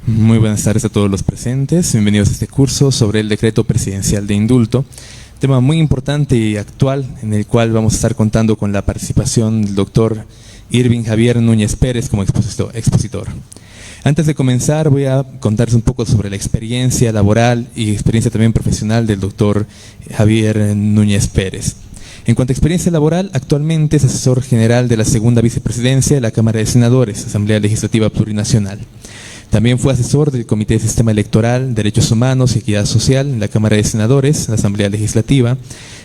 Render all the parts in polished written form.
Muy buenas tardes a todos los presentes. Bienvenidos a este curso sobre el decreto presidencial de indulto. Tema muy importante y actual en el cual vamos a estar contando con la participación del doctor Irving Javier Núñez Pérez como expositor. Antes de comenzar voy a contarles un poco sobre la experiencia laboral y experiencia también profesional del doctor Javier Núñez Pérez. En cuanto a experiencia laboral, actualmente es asesor general de la segunda vicepresidencia de la Cámara de Senadores, Asamblea Legislativa Plurinacional. También fue asesor del Comité de Sistema Electoral, Derechos Humanos y Equidad Social en la Cámara de Senadores, en la Asamblea Legislativa,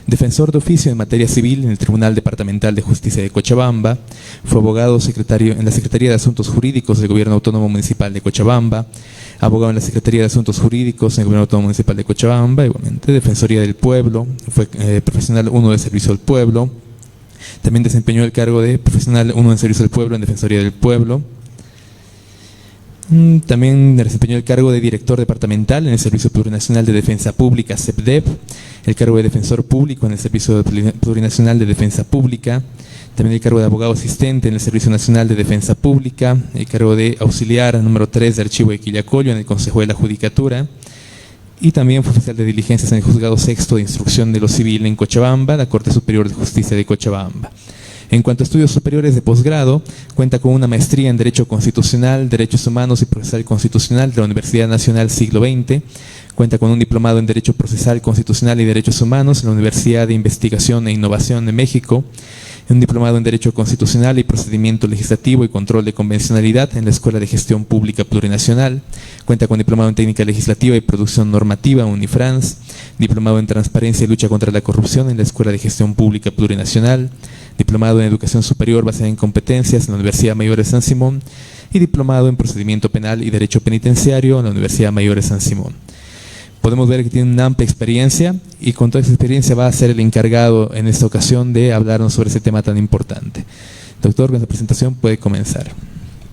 defensor de oficio en materia civil en el Tribunal Departamental de Justicia de Cochabamba, fue abogado secretario en la Secretaría de Asuntos Jurídicos del Gobierno Autónomo Municipal de Cochabamba, abogado en la Secretaría de Asuntos Jurídicos en el Gobierno Autónomo Municipal de Cochabamba, igualmente Defensoría del Pueblo, fue profesional 1 de Servicio al Pueblo, también desempeñó el cargo de profesional 1 en Servicio al Pueblo en Defensoría del Pueblo. También desempeñó el cargo de director departamental en el Servicio Plurinacional de Defensa Pública, SEPDEP, el cargo de defensor público en el Servicio Plurinacional de Defensa Pública, también el cargo de abogado asistente en el Servicio Nacional de Defensa Pública, el cargo de auxiliar número 3 de Archivo de Quillacollo en el Consejo de la Judicatura, y también fue oficial de diligencias en el Juzgado Sexto de Instrucción de lo Civil en Cochabamba, la Corte Superior de Justicia de Cochabamba. En cuanto a estudios superiores de posgrado, cuenta con una maestría en Derecho Constitucional, Derechos Humanos y Procesal Constitucional de la Universidad Nacional Siglo XX, cuenta con un diplomado en Derecho Procesal Constitucional y Derechos Humanos en la Universidad de Investigación e Innovación de México, un diplomado en Derecho Constitucional y Procedimiento Legislativo y Control de Convencionalidad en la Escuela de Gestión Pública Plurinacional, cuenta con diplomado en Técnica Legislativa y Producción Normativa, Unifrance, diplomado en Transparencia y Lucha contra la Corrupción en la Escuela de Gestión Pública Plurinacional, diplomado en Educación Superior basada en competencias en la Universidad Mayor de San Simón y diplomado en Procedimiento Penal y Derecho Penitenciario en la Universidad Mayor de San Simón. Podemos ver que tiene una amplia experiencia y con toda esa experiencia va a ser el encargado en esta ocasión de hablarnos sobre ese tema tan importante. Doctor, con esta presentación puede comenzar.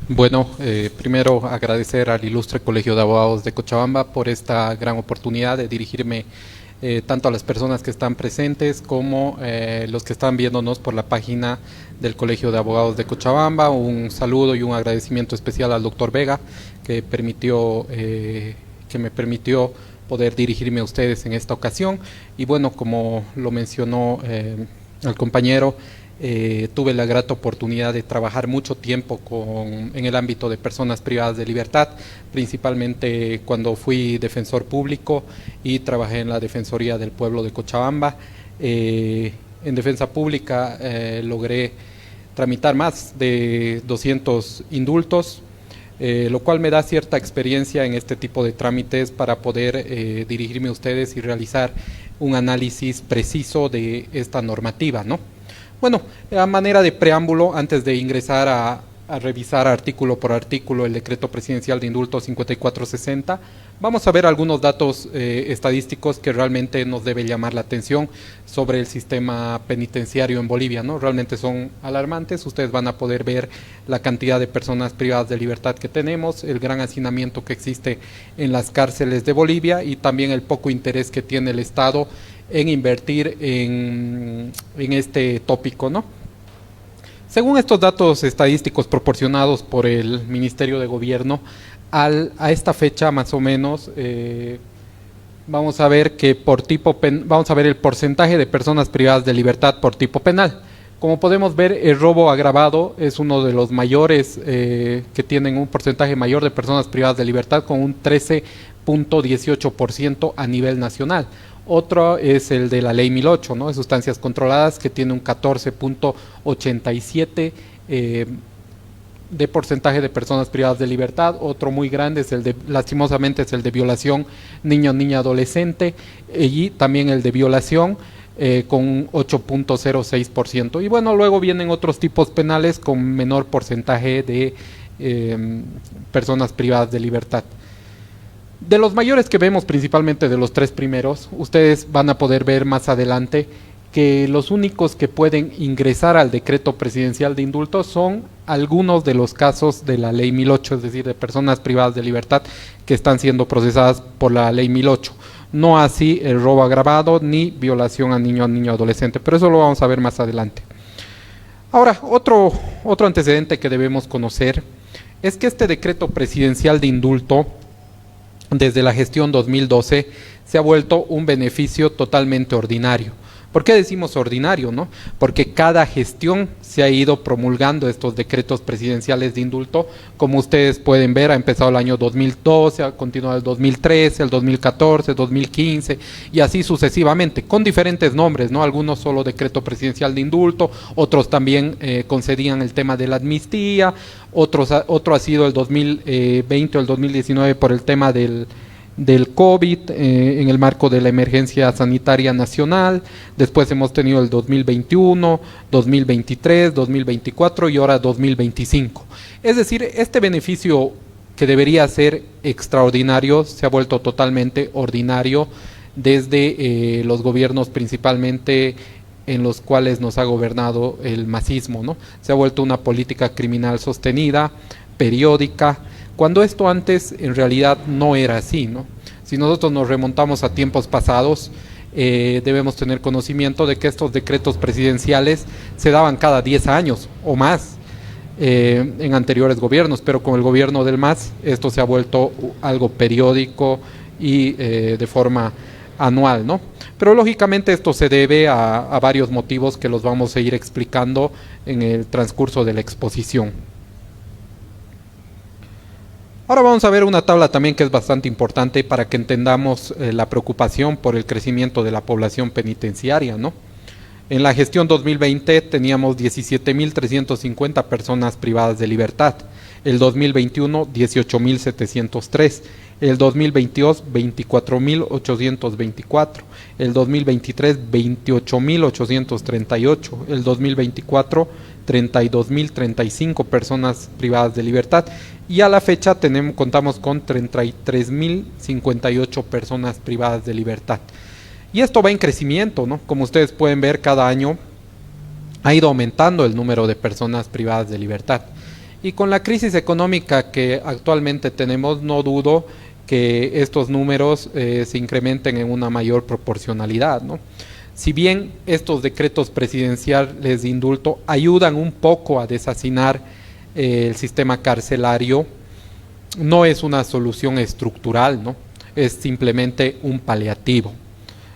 Bueno, primero agradecer al ilustre Colegio de Abogados de Cochabamba por esta gran oportunidad de dirigirme tanto a las personas que están presentes como los que están viéndonos por la página del Colegio de Abogados de Cochabamba. Un saludo y un agradecimiento especial al doctor Vega que me permitió poder dirigirme a ustedes en esta ocasión. Y bueno, como lo mencionó el compañero, tuve la grata oportunidad de trabajar mucho tiempo en el ámbito de personas privadas de libertad, principalmente cuando fui defensor público y trabajé en la Defensoría del Pueblo de Cochabamba. En defensa pública logré tramitar más de 200 indultos, lo cual me da cierta experiencia en este tipo de trámites para poder dirigirme a ustedes y realizar un análisis preciso de esta normativa, ¿no? Bueno, a manera de preámbulo, antes de ingresar a revisar artículo por artículo el decreto presidencial de indulto 5460, vamos a ver algunos datos estadísticos que realmente nos debe llamar la atención sobre el sistema penitenciario en Bolivia, ¿no? Realmente son alarmantes. Ustedes van a poder ver la cantidad de personas privadas de libertad que tenemos, el gran hacinamiento que existe en las cárceles de Bolivia y también el poco interés que tiene el Estado en invertir en este tópico, ¿no? Según estos datos estadísticos proporcionados por el Ministerio de Gobierno, a esta fecha más o menos, vamos a ver que vamos a ver el porcentaje de personas privadas de libertad por tipo penal. Como podemos ver, el robo agravado es uno de los mayores que tienen un porcentaje mayor de personas privadas de libertad, con un 13.18% a nivel nacional. Otro es el de la ley 1008, ¿no? De sustancias controladas, que tiene un 14.87% de porcentaje de personas privadas de libertad. Otro muy grande es lastimosamente es el de violación niño, niña, adolescente, y también el de violación con un 8.06%. Y bueno, luego vienen otros tipos penales con menor porcentaje de personas privadas de libertad. De los mayores que vemos, principalmente de los tres primeros, ustedes van a poder ver más adelante que los únicos que pueden ingresar al decreto presidencial de indulto son algunos de los casos de la ley 1008, es decir, de personas privadas de libertad que están siendo procesadas por la ley 1008. No así el robo agravado ni violación a niño, adolescente, pero eso lo vamos a ver más adelante. Ahora, otro antecedente que debemos conocer es que este decreto presidencial de indulto desde la gestión 2012 se ha vuelto un beneficio totalmente ordinario. ¿Por qué decimos ordinario, no? Porque cada gestión se ha ido promulgando estos decretos presidenciales de indulto. Como ustedes pueden ver, ha empezado el año 2012, ha continuado el 2013, el 2014, 2015 y así sucesivamente, con diferentes nombres, ¿no? Algunos solo decreto presidencial de indulto, otros también concedían el tema de la amnistía, otro ha sido el 2020 o el 2019 por el tema del COVID en el marco de la emergencia sanitaria nacional. Después hemos tenido el 2021, 2023, 2024 y ahora 2025. Es decir, este beneficio que debería ser extraordinario se ha vuelto totalmente ordinario desde los gobiernos principalmente en los cuales nos ha gobernado el masismo, ¿no? Se ha vuelto una política criminal sostenida, periódica, cuando esto antes en realidad no era así, ¿no? Si nosotros nos remontamos a tiempos pasados, debemos tener conocimiento de que estos decretos presidenciales se daban cada 10 años o más en anteriores gobiernos, pero con el gobierno del MAS esto se ha vuelto algo periódico y de forma anual, ¿no? Pero lógicamente esto se debe a varios motivos que los vamos a ir explicando en el transcurso de la exposición. Ahora vamos a ver una tabla también que es bastante importante para que entendamos la preocupación por el crecimiento de la población penitenciaria, ¿no? En la gestión 2020 teníamos 17.350 personas privadas de libertad, el 2021 18.703, el 2022 24.824, el 2023 28.838, el 2024 32.035 personas privadas de libertad y a la fecha contamos con 33.058 personas privadas de libertad. Y esto va en crecimiento, ¿no? Como ustedes pueden ver, cada año ha ido aumentando el número de personas privadas de libertad. Y con la crisis económica que actualmente tenemos, no dudo que estos números se incrementen en una mayor proporcionalidad, ¿no? Si bien estos decretos presidenciales de indulto ayudan un poco a deshacinar el sistema carcelario, no es una solución estructural, ¿no? Es simplemente un paliativo.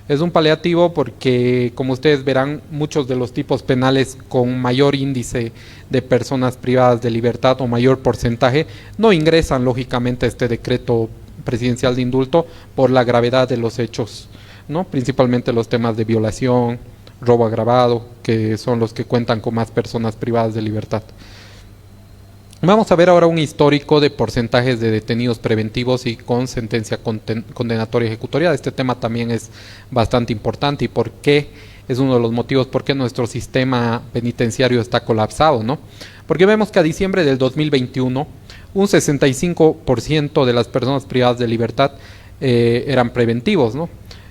Es un paliativo porque, como ustedes verán, muchos de los tipos penales con mayor índice de personas privadas de libertad o mayor porcentaje no ingresan lógicamente a este decreto presidencial de indulto por la gravedad de los hechos, ¿no? Principalmente los temas de violación, robo agravado, que son los que cuentan con más personas privadas de libertad. Vamos a ver ahora un histórico de porcentajes de detenidos preventivos y con sentencia condenatoria ejecutoriada. Este tema también es bastante importante y por qué es uno de los motivos por qué nuestro sistema penitenciario está colapsado, ¿no? Porque vemos que a diciembre del 2021 un 65% de las personas privadas de libertad eran preventivos, ¿no?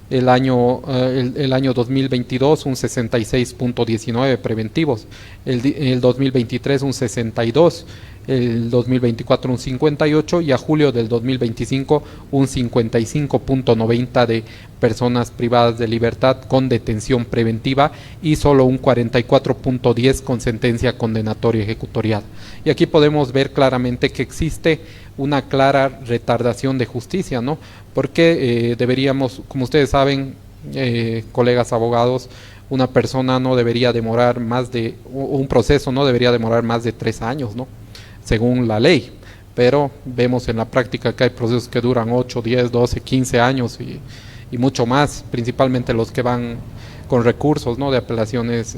El año 2022 un 66.19 preventivos, el 2023 un 62, el 2024 un 58 y a julio del 2025 un 55.90 de personas privadas de libertad con detención preventiva y solo un 44.10 con sentencia condenatoria ejecutorial. Y aquí podemos ver claramente que existe una clara retardación de justicia, ¿no? Porque deberíamos, como ustedes saben, colegas abogados, una persona no debería demorar un proceso no debería demorar más de 3 años, ¿no? Según la ley, pero vemos en la práctica que hay procesos que duran 8, 10, 12, 15 años y mucho más, principalmente los que van con recursos, ¿no? De apelaciones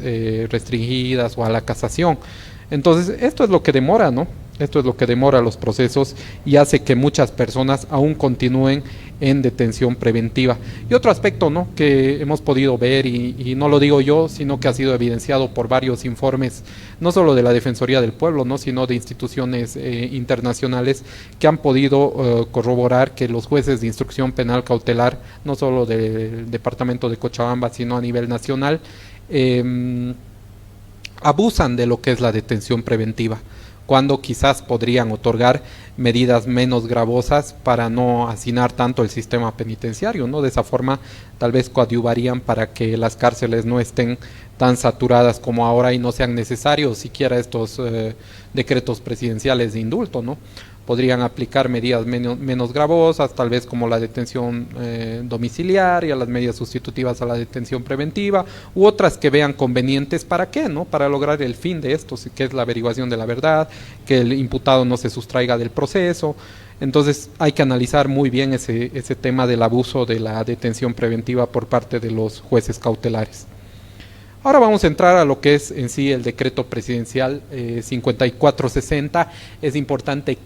restringidas o a la casación. Entonces, esto es lo que demora, ¿no? Esto es lo que demora los procesos y hace que muchas personas aún continúen en detención preventiva. Y otro aspecto, ¿no? Que hemos podido ver, y no lo digo yo, sino que ha sido evidenciado por varios informes, no solo de la Defensoría del Pueblo, ¿no? Sino de instituciones internacionales que han podido corroborar que los jueces de instrucción penal cautelar, no solo del departamento de Cochabamba, sino a nivel nacional, abusan de lo que es la detención preventiva, cuando quizás podrían otorgar medidas menos gravosas para no hacinar tanto el sistema penitenciario, ¿no? De esa forma tal vez coadyuvarían para que las cárceles no estén tan saturadas como ahora y no sean necesarios siquiera estos decretos presidenciales de indulto, ¿no? podrían aplicar medidas menos gravosas, tal vez como la detención domiciliaria, las medidas sustitutivas a la detención preventiva, u otras que vean convenientes. ¿Para qué? ¿No? Para lograr el fin de esto, que es la averiguación de la verdad, que el imputado no se sustraiga del proceso. Entonces hay que analizar muy bien ese tema del abuso de la detención preventiva por parte de los jueces cautelares. Ahora vamos a entrar a lo que es en sí el decreto presidencial 5460. Es importante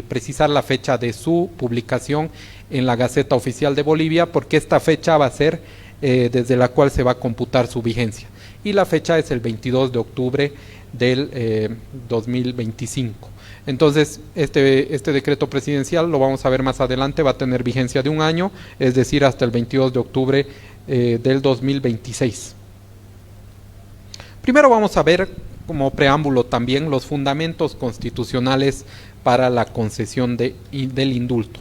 precisar la fecha de su publicación en la Gaceta Oficial de Bolivia, porque esta fecha va a ser desde la cual se va a computar su vigencia. Y la fecha es el 22 de octubre del 2025. Entonces, este decreto presidencial, lo vamos a ver más adelante, va a tener vigencia de un año, es decir, hasta el 22 de octubre del 2026. Primero vamos a ver, como preámbulo también, los fundamentos constitucionales para la concesión del indulto.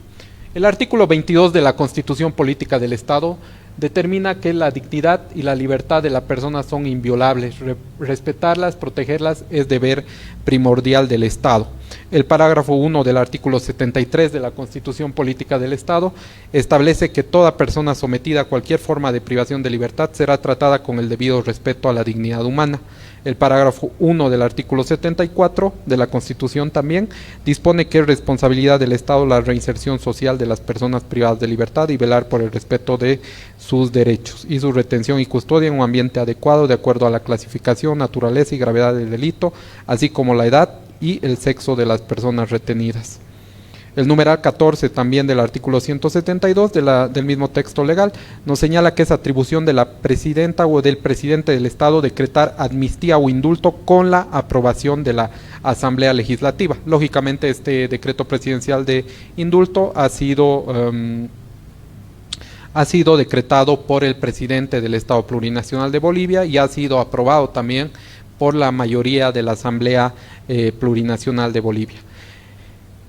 El artículo 22 de la Constitución Política del Estado determina que la dignidad y la libertad de la persona son inviolables. Respetarlas, protegerlas es deber primordial del Estado. El parágrafo 1 del artículo 73 de la Constitución Política del Estado establece que toda persona sometida a cualquier forma de privación de libertad será tratada con el debido respeto a la dignidad humana. El parágrafo 1 del artículo 74 de la Constitución también dispone que es responsabilidad del Estado la reinserción social de las personas privadas de libertad y velar por el respeto de sus derechos y su retención y custodia en un ambiente adecuado de acuerdo a la clasificación, naturaleza y gravedad del delito, así como la edad y el sexo de las personas retenidas. El numeral 14 también del artículo 172 del mismo texto legal nos señala que es atribución de la presidenta o del presidente del Estado decretar amnistía o indulto con la aprobación de la Asamblea Legislativa. Lógicamente este decreto presidencial de indulto ha sido decretado por el presidente del Estado Plurinacional de Bolivia y ha sido aprobado también por la mayoría de la Asamblea Plurinacional de Bolivia.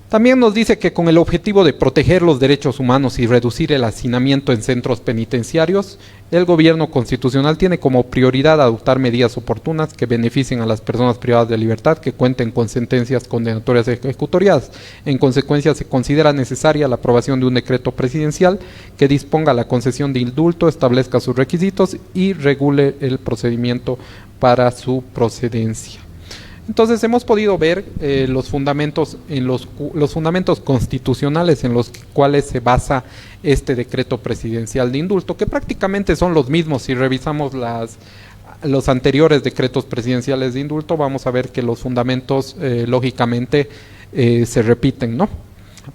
También nos dice que con el objetivo de proteger los derechos humanos y reducir el hacinamiento en centros penitenciarios, el gobierno constitucional tiene como prioridad adoptar medidas oportunas que beneficien a las personas privadas de libertad que cuenten con sentencias condenatorias ejecutoriadas. En consecuencia, se considera necesaria la aprobación de un decreto presidencial que disponga la concesión de indulto, establezca sus requisitos y regule el procedimiento para su procedencia. Entonces hemos podido ver los fundamentos constitucionales en los cuales se basa este decreto presidencial de indulto, que prácticamente son los mismos. Si revisamos los anteriores decretos presidenciales de indulto, vamos a ver que los fundamentos lógicamente se repiten, ¿no?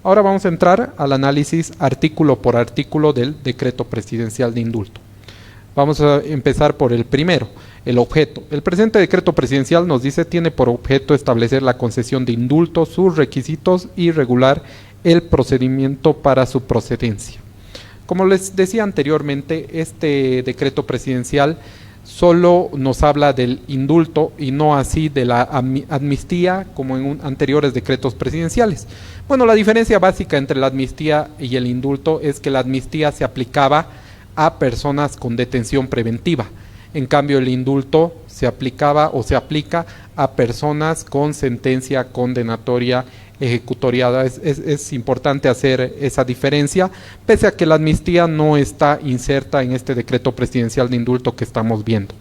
Ahora vamos a entrar al análisis artículo por artículo del decreto presidencial de indulto. Vamos a empezar por el primero, el objeto. El presente decreto presidencial nos dice tiene por objeto establecer la concesión de indulto, sus requisitos y regular el procedimiento para su procedencia. Como les decía anteriormente, este decreto presidencial solo nos habla del indulto y no así de la amnistía como en anteriores decretos presidenciales. Bueno, la diferencia básica entre la amnistía y el indulto es que la amnistía se aplicaba a personas con detención preventiva. En cambio, el indulto se aplicaba o se aplica a personas con sentencia condenatoria ejecutoriada. Es importante hacer esa diferencia, pese a que la amnistía no está inserta en este decreto presidencial de indulto que estamos viendo.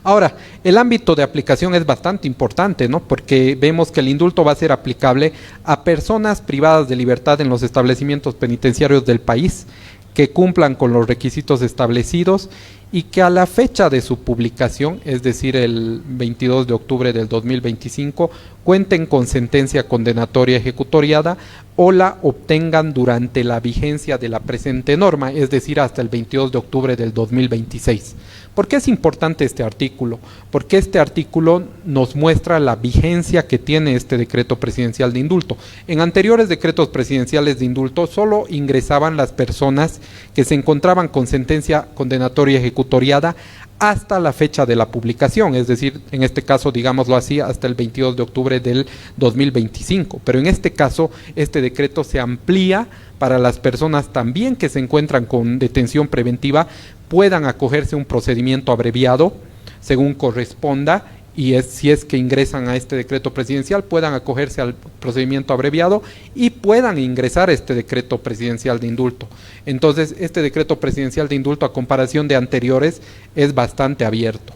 Ahora, el ámbito de aplicación es bastante importante, ¿no? Porque vemos que el indulto va a ser aplicable a personas privadas de libertad en los establecimientos penitenciarios del país que cumplan con los requisitos establecidos y que a la fecha de su publicación, es decir, el 22 de octubre del 2025, cuenten con sentencia condenatoria ejecutoriada o la obtengan durante la vigencia de la presente norma, es decir, hasta el 22 de octubre del 2026. ¿Por qué es importante este artículo? Porque este artículo nos muestra la vigencia que tiene este decreto presidencial de indulto. En anteriores decretos presidenciales de indulto solo ingresaban las personas que se encontraban con sentencia condenatoria ejecutoriada hasta la fecha de la publicación, es decir, en este caso, digámoslo así, hasta el 22 de octubre del 2025. Pero en este caso, este decreto se amplía para las personas también que se encuentran con detención preventiva, puedan acogerse a un procedimiento abreviado según corresponda y si es que ingresan a este decreto presidencial, puedan acogerse al procedimiento abreviado y puedan ingresar a este decreto presidencial de indulto. Entonces, este decreto presidencial de indulto, a comparación de anteriores, es bastante abierto.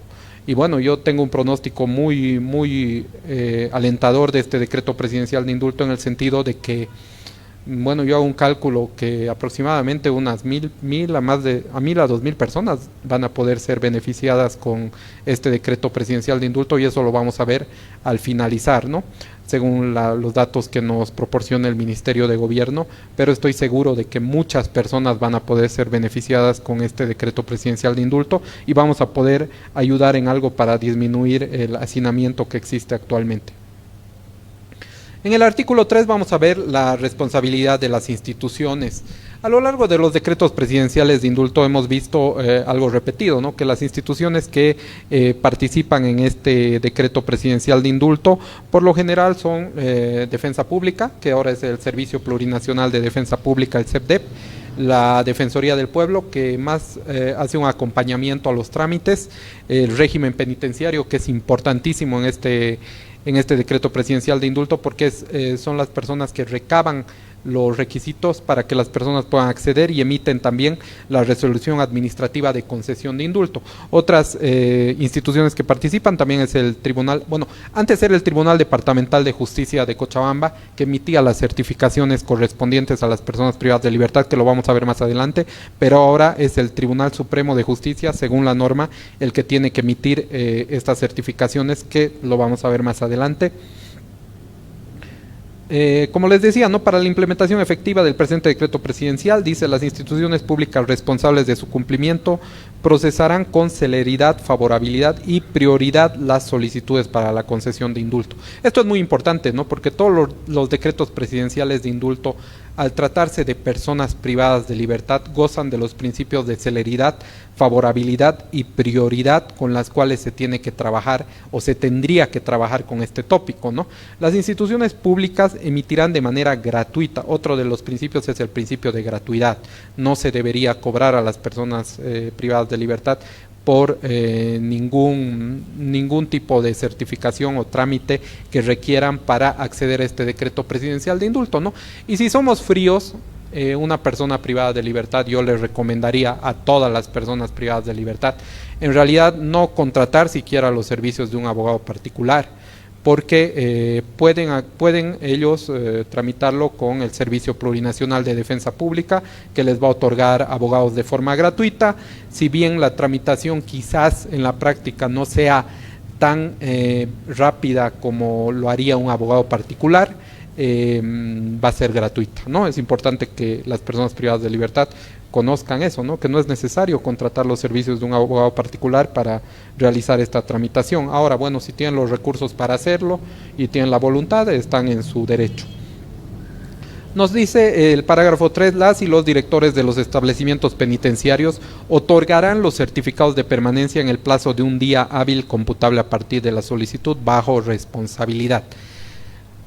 Y bueno, yo tengo un pronóstico muy alentador de este decreto presidencial de indulto, en el sentido de que, bueno, yo hago un cálculo que aproximadamente unas 1.000 a 2.000 personas van a poder ser beneficiadas con este decreto presidencial de indulto, y eso lo vamos a ver al finalizar, ¿no? Según los datos que nos proporciona el Ministerio de Gobierno, pero estoy seguro de que muchas personas van a poder ser beneficiadas con este decreto presidencial de indulto, y vamos a poder ayudar en algo para disminuir el hacinamiento que existe actualmente. En el artículo 3 vamos a ver la responsabilidad de las instituciones. A lo largo de los decretos presidenciales de indulto hemos visto algo repetido, ¿no? Que las instituciones que participan en este decreto presidencial de indulto, por lo general son Defensa Pública, que ahora es el Servicio Plurinacional de Defensa Pública, el CEPDEP, la Defensoría del Pueblo, que más hace un acompañamiento a los trámites, el régimen penitenciario, que es importantísimo en este decreto presidencial de indulto, porque son las personas que recaban los requisitos para que las personas puedan acceder, y emiten también la resolución administrativa de concesión de indulto. Otras instituciones que participan también es el tribunal, bueno, antes era el Tribunal Departamental de Justicia de Cochabamba, que emitía las certificaciones correspondientes a las personas privadas de libertad, que lo vamos a ver más adelante, pero ahora es el Tribunal Supremo de Justicia, según la norma, el que tiene que emitir estas certificaciones, que lo vamos a ver más adelante. Como les decía, ¿no? Para la implementación efectiva del presente decreto presidencial, dice: las instituciones públicas responsables de su cumplimiento procesarán con celeridad, favorabilidad y prioridad las solicitudes para la concesión de indulto. Esto es muy importante, ¿no? Porque todos los decretos presidenciales de indulto, al tratarse de personas privadas de libertad, gozan de los principios de celeridad, favorabilidad y prioridad con las cuales se tiene que trabajar, o se tendría que trabajar con este tópico, ¿no? Las instituciones públicas emitirán de manera gratuita. Otro de los principios es el principio de gratuidad. No se debería cobrar a las personas privadas de libertad por ningún tipo de certificación o trámite que requieran para acceder a este decreto presidencial de indulto, ¿no? Y si somos fríos, una persona privada de libertad, yo les recomendaría a todas las personas privadas de libertad, en realidad no contratar siquiera los servicios de un abogado particular, porque pueden ellos tramitarlo con el Servicio Plurinacional de Defensa Pública, que les va a otorgar abogados de forma gratuita. Si bien la tramitación quizás en la práctica no sea tan rápida como lo haría un abogado particular, va a ser gratuita, ¿no? Es importante que las personas privadas de libertad conozcan eso, ¿no? Que no es necesario contratar los servicios de un abogado particular para realizar esta tramitación. Ahora, bueno, si tienen los recursos para hacerlo y tienen la voluntad, están en su derecho. Nos dice el parágrafo 3, las y los directores de los establecimientos penitenciarios otorgarán los certificados de permanencia en el plazo de un día hábil computable a partir de la solicitud, bajo responsabilidad.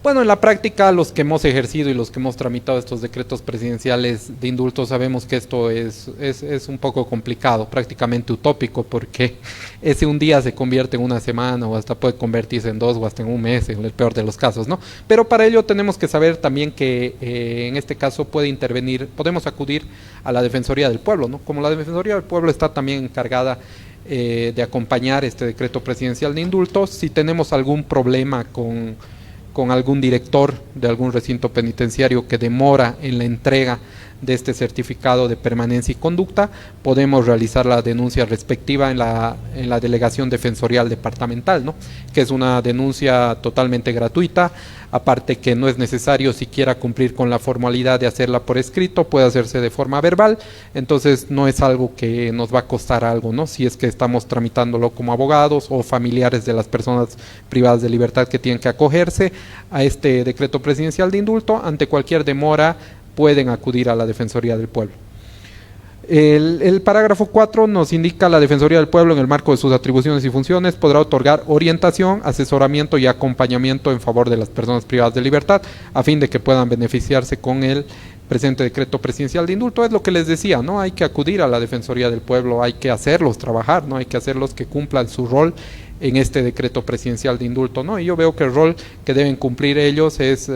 Bueno, en la práctica, los que hemos ejercido y los que hemos tramitado estos decretos presidenciales de indulto sabemos que esto es un poco complicado, prácticamente utópico, porque ese un día se convierte en una semana, o hasta puede convertirse en 2 o hasta en un mes, en el peor de los casos, ¿no? Pero para ello tenemos que saber también que en este caso podemos acudir a la Defensoría del Pueblo, ¿no? Como la Defensoría del Pueblo está también encargada de acompañar este decreto presidencial de indulto, si tenemos algún problema con algún director de algún recinto penitenciario que demora en la entrega de este certificado de permanencia y conducta, podemos realizar la denuncia respectiva en la delegación defensorial departamental, ¿no? Que es una denuncia totalmente gratuita, aparte que no es necesario siquiera cumplir con la formalidad de hacerla por escrito, puede hacerse de forma verbal, entonces no es algo que nos va a costar algo, ¿no? Si es que estamos tramitándolo como abogados o familiares de las personas privadas de libertad que tienen que acogerse a este decreto presidencial de indulto, ante cualquier demora pueden acudir a la Defensoría del Pueblo. El parágrafo 4 nos indica: la Defensoría del Pueblo, en el marco de sus atribuciones y funciones, podrá otorgar orientación, asesoramiento y acompañamiento en favor de las personas privadas de libertad, a fin de que puedan beneficiarse con el presente decreto presidencial de indulto. Es lo que les decía, ¿no? Hay que acudir a la Defensoría del Pueblo, hay que hacerlos trabajar, ¿no? Hay que hacerlos que cumplan su rol en este decreto presidencial de indulto, ¿no? Y yo veo que el rol que deben cumplir ellos es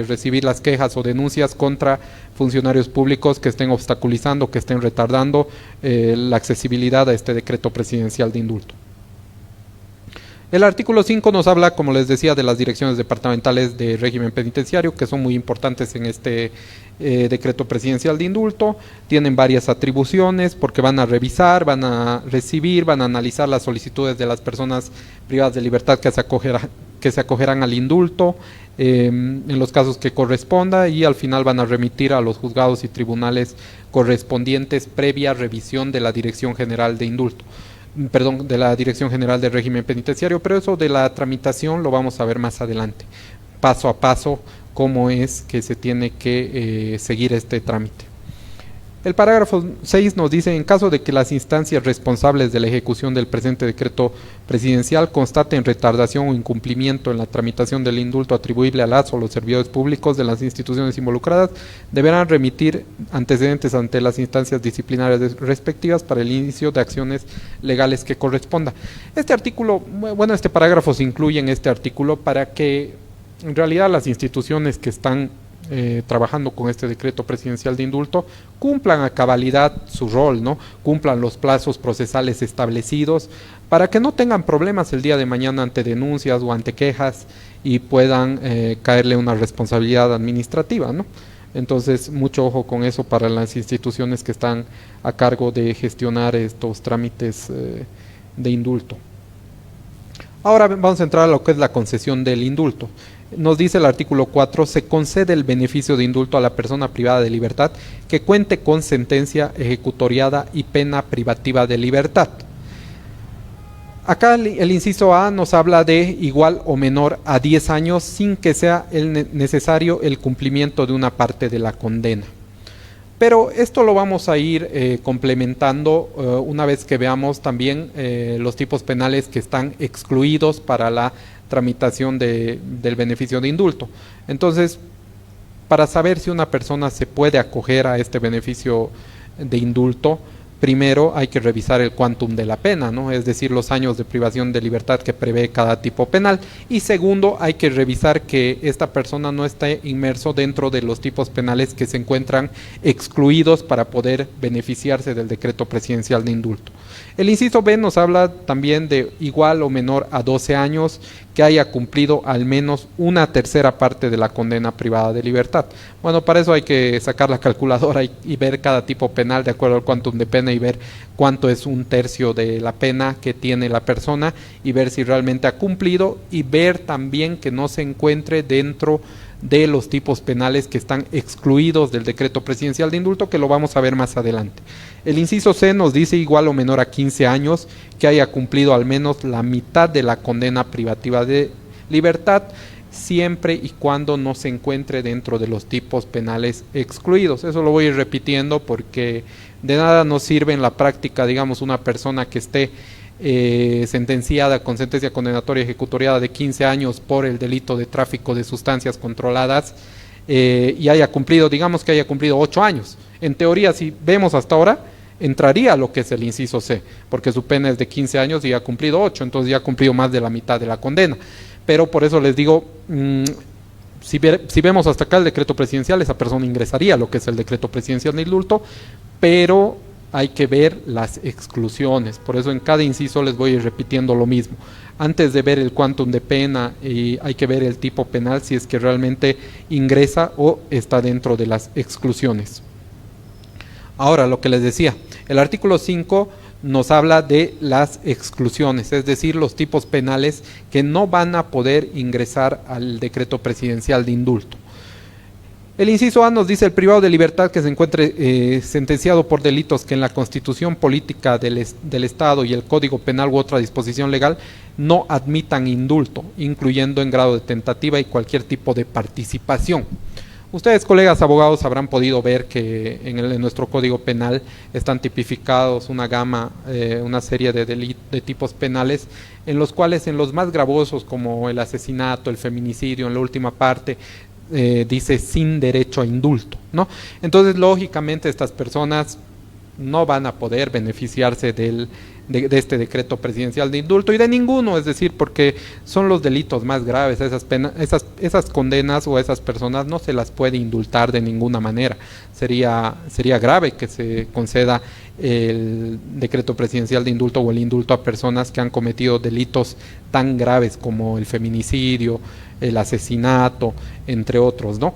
recibir las quejas o denuncias contra funcionarios públicos que estén obstaculizando, que estén retardando la accesibilidad a este decreto presidencial de indulto. El artículo 5 nos habla, como les decía, de las direcciones departamentales de régimen penitenciario, que son muy importantes en este decreto presidencial de indulto. Tienen varias atribuciones porque van a revisar, van a recibir, van a analizar las solicitudes de las personas privadas de libertad que se acogerán al indulto en los casos que corresponda, y al final van a remitir a los juzgados y tribunales correspondientes previa revisión de la Dirección General de Indulto. Perdón, de la Dirección General de Régimen Penitenciario, pero eso de la tramitación lo vamos a ver más adelante, paso a paso, cómo es que se tiene que seguir este trámite. El parágrafo 6 nos dice: en caso de que las instancias responsables de la ejecución del presente decreto presidencial constaten retardación o incumplimiento en la tramitación del indulto atribuible a las o los servidores públicos de las instituciones involucradas, deberán remitir antecedentes ante las instancias disciplinarias respectivas para el inicio de acciones legales que corresponda. Este artículo, bueno, este parágrafo se incluye en este artículo para que en realidad las instituciones que están trabajando con este decreto presidencial de indulto cumplan a cabalidad su rol, ¿no? Cumplan los plazos procesales establecidos para que no tengan problemas el día de mañana ante denuncias o ante quejas y puedan caerle una responsabilidad administrativa, ¿no? Entonces, mucho ojo con eso para las instituciones que están a cargo de gestionar estos trámites de indulto. Ahora vamos a entrar a lo que es la concesión del indulto. Nos dice el artículo 4, se concede el beneficio de indulto a la persona privada de libertad que cuente con sentencia ejecutoriada y pena privativa de libertad. Acá el inciso A nos habla de igual o menor a 10 años sin que sea necesario el cumplimiento de una parte de la condena. Pero esto lo vamos a ir complementando una vez que veamos también los tipos penales que están excluidos para la tramitación del beneficio de indulto. Entonces, para saber si una persona se puede acoger a este beneficio de indulto, primero hay que revisar el quantum de la pena, ¿no? Es decir, los años de privación de libertad que prevé cada tipo penal. Y segundo, hay que revisar que esta persona no esté inmerso dentro de los tipos penales que se encuentran excluidos para poder beneficiarse del decreto presidencial de indulto. El inciso B nos habla también de igual o menor a 12 años que haya cumplido al menos una tercera parte de la condena privada de libertad. Bueno, para eso hay que sacar la calculadora y ver cada tipo penal de acuerdo al quantum de pena y ver cuánto es un tercio de la pena que tiene la persona y ver si realmente ha cumplido, y ver también que no se encuentre dentro de los tipos penales que están excluidos del decreto presidencial de indulto, que lo vamos a ver más adelante. El inciso C nos dice igual o menor a 15 años que haya cumplido al menos la mitad de la condena privativa de libertad, siempre y cuando no se encuentre dentro de los tipos penales excluidos. Eso lo voy a ir repitiendo porque de nada nos sirve en la práctica, digamos, una persona que esté sentenciada con sentencia condenatoria ejecutoriada de 15 años por el delito de tráfico de sustancias controladas y haya cumplido, digamos que haya cumplido 8 años. En teoría, si vemos hasta ahora, entraría lo que es el inciso C, porque su pena es de 15 años y ha cumplido 8, entonces ya ha cumplido más de la mitad de la condena. Pero por eso les digo, si vemos hasta acá el decreto presidencial, esa persona ingresaría a lo que es el decreto presidencial de indulto, pero hay que ver las exclusiones. Por eso en cada inciso les voy a ir repitiendo lo mismo. Antes de ver el quantum de pena, hay que ver el tipo penal si es que realmente ingresa o está dentro de las exclusiones. Ahora, lo que les decía, el artículo 5 nos habla de las exclusiones, es decir, los tipos penales que no van a poder ingresar al decreto presidencial de indulto. El inciso A nos dice: el privado de libertad que se encuentre sentenciado por delitos que en la Constitución Política del Estado y el Código Penal u otra disposición legal no admitan indulto, incluyendo en grado de tentativa y cualquier tipo de participación. Ustedes, colegas abogados, habrán podido ver que en nuestro Código Penal están tipificados una gama, una serie de tipos penales, en los cuales en los más gravosos, como el asesinato, el feminicidio, en la última parte, dice sin derecho a indulto, ¿no? Entonces, lógicamente, estas personas no van a poder beneficiarse de este decreto presidencial de indulto y de ninguno, es decir, porque son los delitos más graves, esas condenas o esas personas no se las puede indultar de ninguna manera. Sería grave que se conceda el decreto presidencial de indulto o el indulto a personas que han cometido delitos tan graves como el feminicidio, el asesinato, entre otros, ¿no?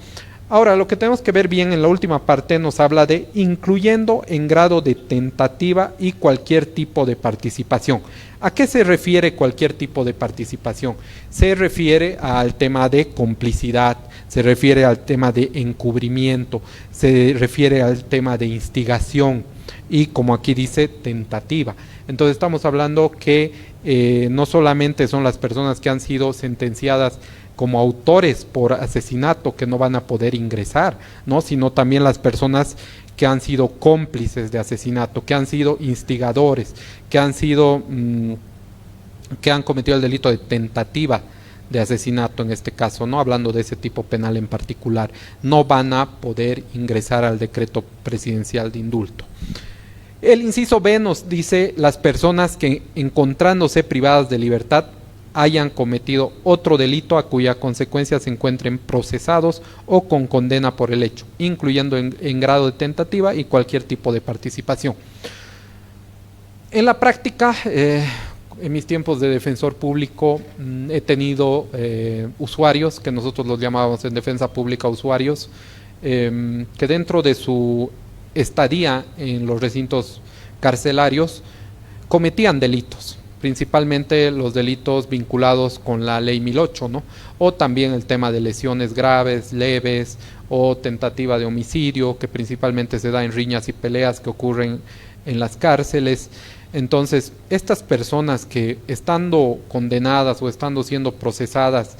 Ahora, lo que tenemos que ver bien en la última parte nos habla de incluyendo en grado de tentativa y cualquier tipo de participación. ¿A qué se refiere cualquier tipo de participación? Se refiere al tema de complicidad, se refiere al tema de encubrimiento, se refiere al tema de instigación y, como aquí dice, tentativa. Entonces estamos hablando que no solamente son las personas que han sido sentenciadas como autores por asesinato que no van a poder ingresar, ¿no? Sino también las personas que han sido cómplices de asesinato, que han sido instigadores, que han cometido el delito de tentativa de asesinato en este caso, no hablando de ese tipo penal en particular, no van a poder ingresar al decreto presidencial de indulto. El inciso B nos dice las personas que, encontrándose privadas de libertad, hayan cometido otro delito a cuya consecuencia se encuentren procesados o con condena por el hecho, incluyendo en grado de tentativa y cualquier tipo de participación. En la práctica, en mis tiempos de defensor público, he tenido usuarios, que nosotros los llamábamos en defensa pública usuarios, que dentro de su estadía en los recintos carcelarios cometían delitos, principalmente los delitos vinculados con la ley 1008, ¿no? O también el tema de lesiones graves, leves, o tentativa de homicidio, que principalmente se da en riñas y peleas que ocurren en las cárceles. Entonces, estas personas que, estando condenadas o estando siendo procesadas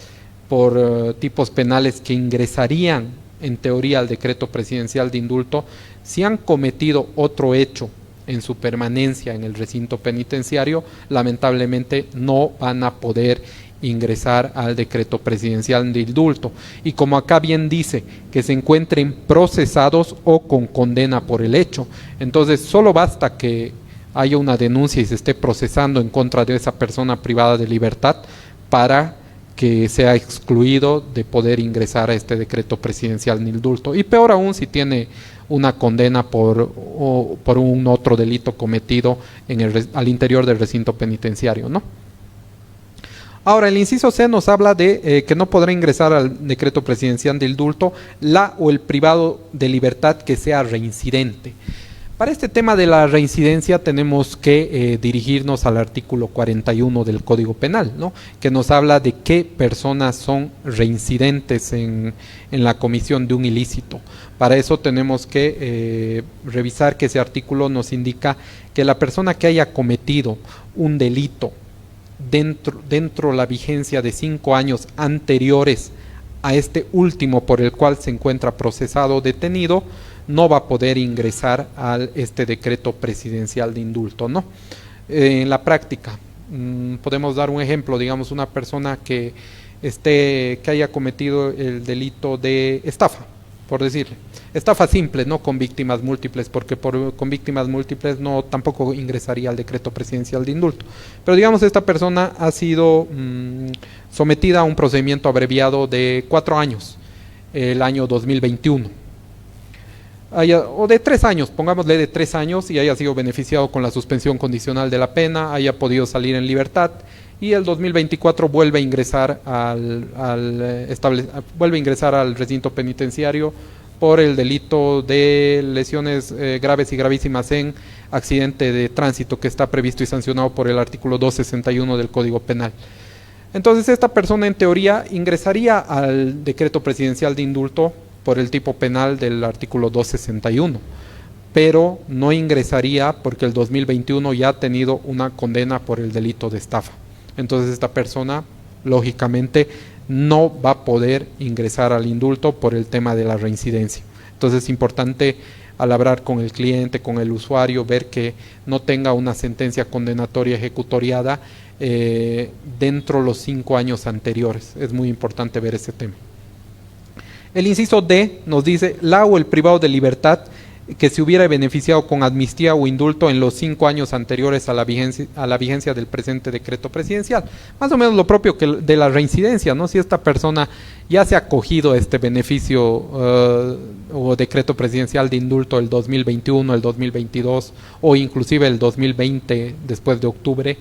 por tipos penales que ingresarían en teoría al decreto presidencial de indulto, si han cometido otro hecho en su permanencia en el recinto penitenciario, lamentablemente no van a poder ingresar al decreto presidencial de indulto. Y como acá bien dice, que se encuentren procesados o con condena por el hecho. Entonces, solo basta que haya una denuncia y se esté procesando en contra de esa persona privada de libertad para que sea excluido de poder ingresar a este decreto presidencial de indulto. Y peor aún si tiene una condena por un otro delito cometido al interior del recinto penitenciario, ¿no? Ahora, el inciso C nos habla de que no podrá ingresar al decreto presidencial de indulto la o el privado de libertad que sea reincidente. Para este tema de la reincidencia tenemos que dirigirnos al artículo 41 del Código Penal, ¿no? Que nos habla de qué personas son reincidentes en la comisión de un ilícito. Para eso tenemos que revisar que ese artículo nos indica que la persona que haya cometido un delito dentro la vigencia de 5 años anteriores a este último por el cual se encuentra procesado o detenido, no va a poder ingresar a este decreto presidencial de indulto, ¿no? En la práctica, podemos dar un ejemplo, digamos, una persona que haya cometido el delito de estafa, por decirle, estafa simple, no con víctimas múltiples, porque con víctimas múltiples tampoco ingresaría al decreto presidencial de indulto. Pero digamos, esta persona ha sido sometida a un procedimiento abreviado de 4 años, el año 2021. O de 3 años, pongámosle de 3 años, y haya sido beneficiado con la suspensión condicional de la pena, haya podido salir en libertad, y el 2024 vuelve a ingresar al recinto penitenciario por el delito de lesiones graves y gravísimas en accidente de tránsito, que está previsto y sancionado por el artículo 261 del Código Penal. Entonces, esta persona en teoría ingresaría al decreto presidencial de indulto por el tipo penal del artículo 261, pero no ingresaría porque el 2021 ya ha tenido una condena por el delito de estafa. Entonces, esta persona, lógicamente, no va a poder ingresar al indulto por el tema de la reincidencia. Entonces, es importante, al hablar con el cliente, con el usuario, ver que no tenga una sentencia condenatoria ejecutoriada dentro de los 5 años anteriores. Es muy importante ver ese tema. El inciso D nos dice: la o el privado de libertad que se hubiera beneficiado con amnistía o indulto en los 5 años anteriores a la vigencia del presente decreto presidencial. Más o menos lo propio que de la reincidencia, ¿no? Si esta persona ya se ha acogido a este beneficio o decreto presidencial de indulto el 2021, el 2022 o inclusive el 2020 después de octubre,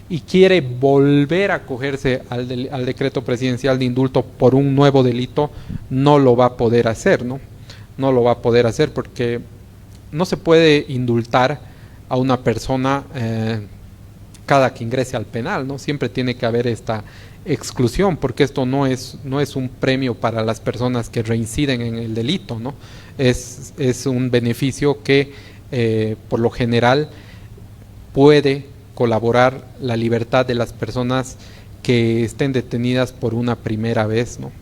y quiere volver a acogerse al decreto presidencial de indulto por un nuevo delito, no lo va a poder hacer, ¿no? No lo va a poder hacer porque no se puede indultar a una persona cada que ingrese al penal, ¿no? Siempre tiene que haber esta exclusión, porque esto no es un premio para las personas que reinciden en el delito, ¿no? Es un beneficio que por lo general puede colaborar la libertad de las personas que estén detenidas por una primera vez, ¿no?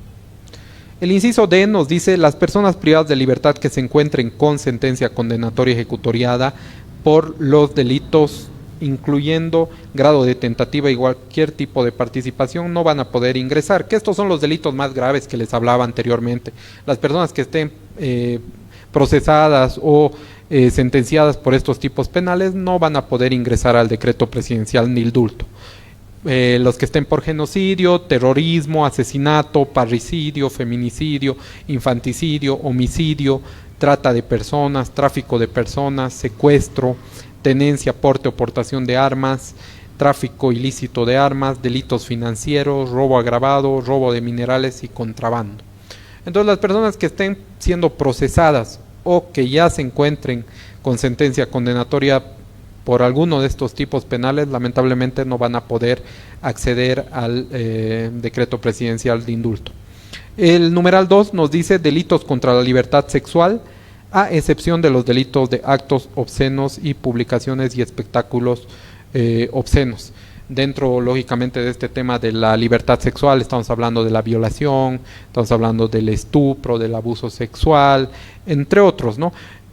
El inciso D nos dice: las personas privadas de libertad que se encuentren con sentencia condenatoria ejecutoriada por los delitos incluyendo grado de tentativa y cualquier tipo de participación no van a poder ingresar, que estos son los delitos más graves que les hablaba anteriormente. Las personas que estén procesadas o sentenciadas por estos tipos penales no van a poder ingresar al decreto presidencial ni indulto. Los que estén por genocidio, terrorismo, asesinato, parricidio, feminicidio, infanticidio, homicidio, trata de personas, tráfico de personas, secuestro, tenencia, porte o portación de armas, tráfico ilícito de armas, delitos financieros, robo agravado, robo de minerales y contrabando. Entonces, las personas que estén siendo procesadas o que ya se encuentren con sentencia condenatoria por alguno de estos tipos penales, lamentablemente no van a poder acceder al decreto presidencial de indulto. El numeral 2 nos dice: delitos contra la libertad sexual, a excepción de los delitos de actos obscenos y publicaciones y espectáculos obscenos. Dentro, lógicamente, de este tema de la libertad sexual, estamos hablando de la violación, estamos hablando del estupro, del abuso sexual, entre otros, ¿no?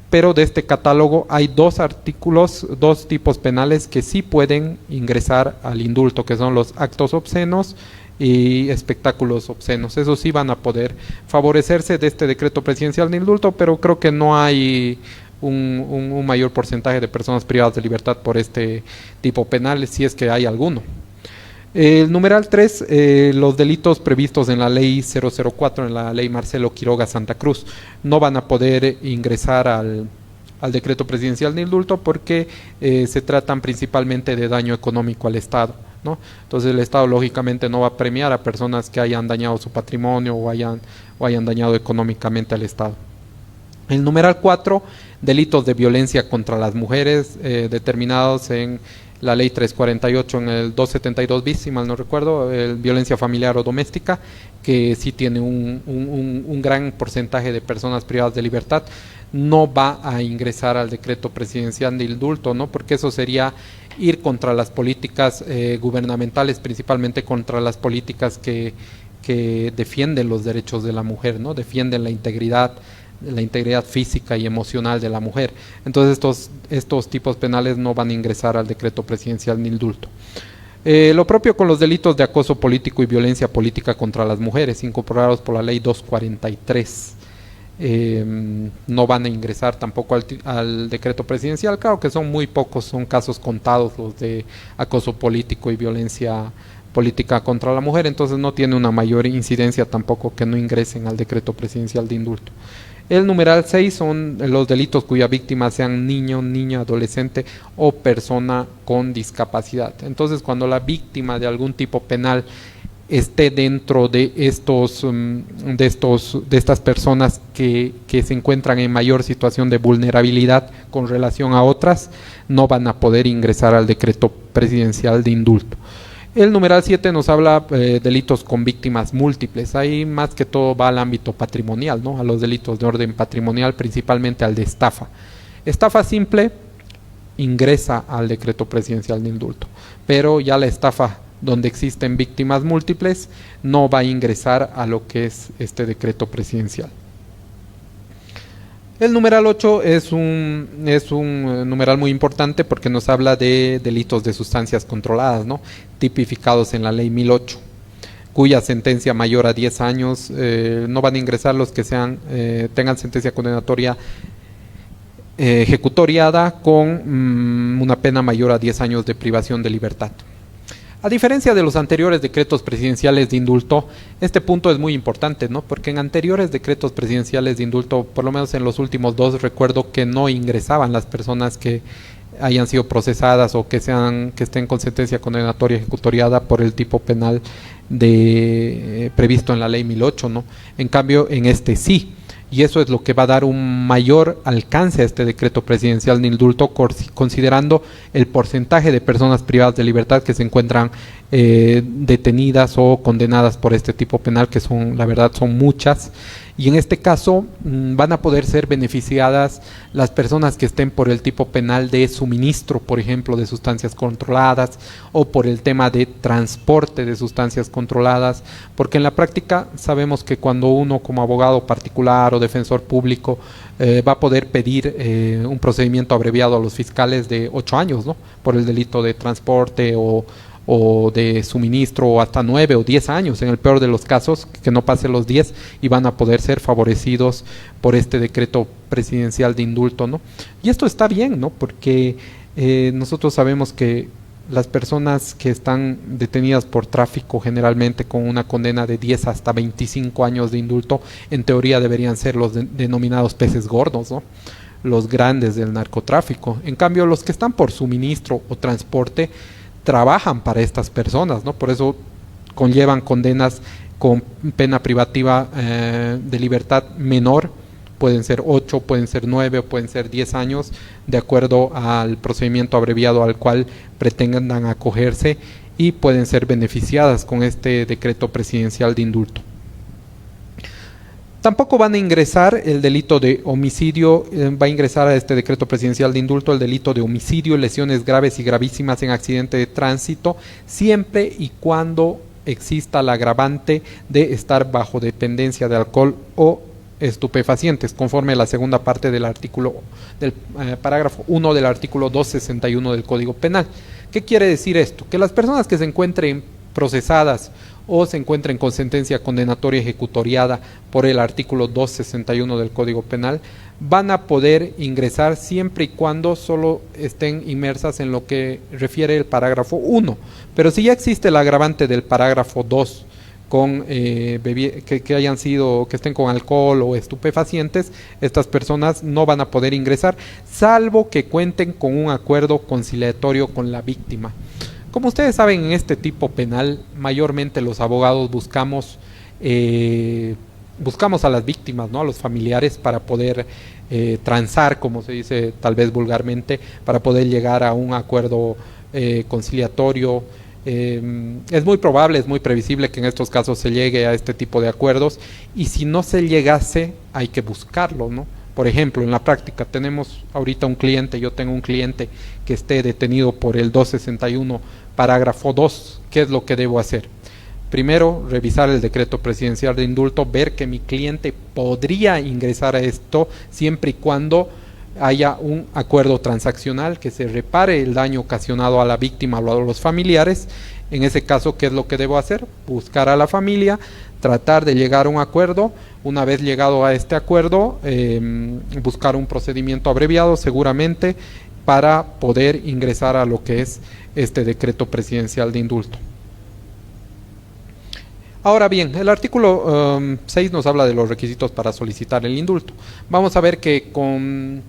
Pero de este catálogo hay 2 artículos, 2 tipos penales que sí pueden ingresar al indulto, que son los actos obscenos y espectáculos obscenos. Esos sí van a poder favorecerse de este decreto presidencial de indulto, pero creo que no hay un mayor porcentaje de personas privadas de libertad por este tipo penal, si es que hay alguno. El numeral 3, los delitos previstos en la ley 004, en la ley Marcelo Quiroga Santa Cruz, no van a poder ingresar al decreto presidencial de indulto porque se tratan principalmente de daño económico al Estado, ¿no? Entonces el Estado lógicamente no va a premiar a personas que hayan dañado su patrimonio o hayan dañado económicamente al Estado. El numeral 4, delitos de violencia contra las mujeres determinados en la ley 348 en el 272 bis, si mal no recuerdo, violencia familiar o doméstica, que sí tiene un gran porcentaje de personas privadas de libertad, no va a ingresar al decreto presidencial de indulto, ¿no? Porque eso sería ir contra las políticas gubernamentales, principalmente contra las políticas que defienden los derechos de la mujer, ¿no? Defienden la integridad física y emocional de la mujer. Entonces estos tipos penales no van a ingresar al decreto presidencial de indulto. Lo propio con los delitos de acoso político y violencia política contra las mujeres, incorporados por la ley 243. No van a ingresar tampoco al decreto presidencial. Claro que son muy pocos, son casos contados los de acoso político y violencia política contra la mujer, entonces no tiene una mayor incidencia tampoco que no ingresen al decreto presidencial de indulto. El numeral 6 son los delitos cuya víctima sean niño, niña, adolescente o persona con discapacidad. Entonces, cuando la víctima de algún tipo penal esté dentro de estas personas que se encuentran en mayor situación de vulnerabilidad con relación a otras, no van a poder ingresar al decreto presidencial de indulto. El numeral 7 nos habla de delitos con víctimas múltiples. Ahí más que todo va al ámbito patrimonial, ¿no? A los delitos de orden patrimonial, principalmente al de estafa. Estafa simple ingresa al decreto presidencial de indulto, pero ya la estafa donde existen víctimas múltiples no va a ingresar a lo que es este decreto presidencial. El numeral 8 es un numeral muy importante porque nos habla de delitos de sustancias controladas, ¿no? Tipificados en la ley 1008. cuya sentencia mayor a 10 años, no van a ingresar los que tengan sentencia condenatoria ejecutoriada con una pena mayor a 10 años de privación de libertad. A diferencia de los anteriores decretos presidenciales de indulto, este punto es muy importante, ¿no? Porque en anteriores decretos presidenciales de indulto, por lo menos en los últimos dos, recuerdo que no ingresaban las personas que hayan sido procesadas o que estén con sentencia condenatoria ejecutoriada por el tipo penal previsto en la ley 1008, ¿no? En cambio, en este sí. Y eso es lo que va a dar un mayor alcance a este decreto presidencial de indulto, considerando el porcentaje de personas privadas de libertad que se encuentran detenidas o condenadas por este tipo penal, que la verdad son muchas. Y en este caso van a poder ser beneficiadas las personas que estén por el tipo penal de suministro, por ejemplo, de sustancias controladas, o por el tema de transporte de sustancias controladas, porque en la práctica sabemos que cuando uno como abogado particular o defensor público va a poder pedir un procedimiento abreviado a los fiscales de 8 años, ¿no? Por el delito de transporte o de suministro, o hasta 9 o 10 años, en el peor de los casos, que no pase los 10, y van a poder ser favorecidos por este decreto presidencial de indulto, ¿no? Y esto está bien, ¿no? Porque nosotros sabemos que las personas que están detenidas por tráfico, generalmente con una condena de 10 hasta 25 años de indulto, en teoría deberían ser los denominados peces gordos, ¿no? Los grandes del narcotráfico. En cambio, los que están por suministro o transporte trabajan para estas personas, ¿no? Por eso conllevan condenas con pena privativa de libertad menor, pueden ser 8, pueden ser 9 o pueden ser 10 años, de acuerdo al procedimiento abreviado al cual pretendan acogerse, y pueden ser beneficiadas con este decreto presidencial de indulto. Tampoco van a ingresar el delito de homicidio, va a ingresar a este decreto presidencial de indulto el delito de homicidio, lesiones graves y gravísimas en accidente de tránsito, siempre y cuando exista la agravante de estar bajo dependencia de alcohol o estupefacientes, conforme a la segunda parte del parágrafo 1 del artículo 261 del Código Penal. ¿Qué quiere decir esto? Que las personas que se encuentren procesadas o se encuentren con sentencia condenatoria ejecutoriada por el artículo 261 del Código Penal van a poder ingresar siempre y cuando solo estén inmersas en lo que refiere el parágrafo 1. Pero si ya existe el agravante del parágrafo 2 con que estén con alcohol o estupefacientes, estas personas no van a poder ingresar, salvo que cuenten con un acuerdo conciliatorio con la víctima. Como ustedes saben, en este tipo penal, mayormente los abogados buscamos a las víctimas, ¿no? A los familiares, para poder transar, como se dice tal vez vulgarmente, para poder llegar a un acuerdo conciliatorio. Es muy probable, es muy previsible que en estos casos se llegue a este tipo de acuerdos, y si no se llegase hay que buscarlo, ¿no? Por ejemplo, en la práctica tenemos ahorita yo tengo un cliente que esté detenido por el 261 parágrafo 2. ¿Qué es lo que debo hacer? Primero, revisar el decreto presidencial de indulto, ver que mi cliente podría ingresar a esto siempre y cuando haya un acuerdo transaccional que se repare el daño ocasionado a la víctima o a los familiares. En ese caso, ¿qué es lo que debo hacer? Buscar a la familia, tratar de llegar a un acuerdo. Una vez llegado a este acuerdo, buscar un procedimiento abreviado seguramente para poder ingresar a lo que es este decreto presidencial de indulto. Ahora bien, el artículo 6 nos habla de los requisitos para solicitar el indulto. Vamos a ver que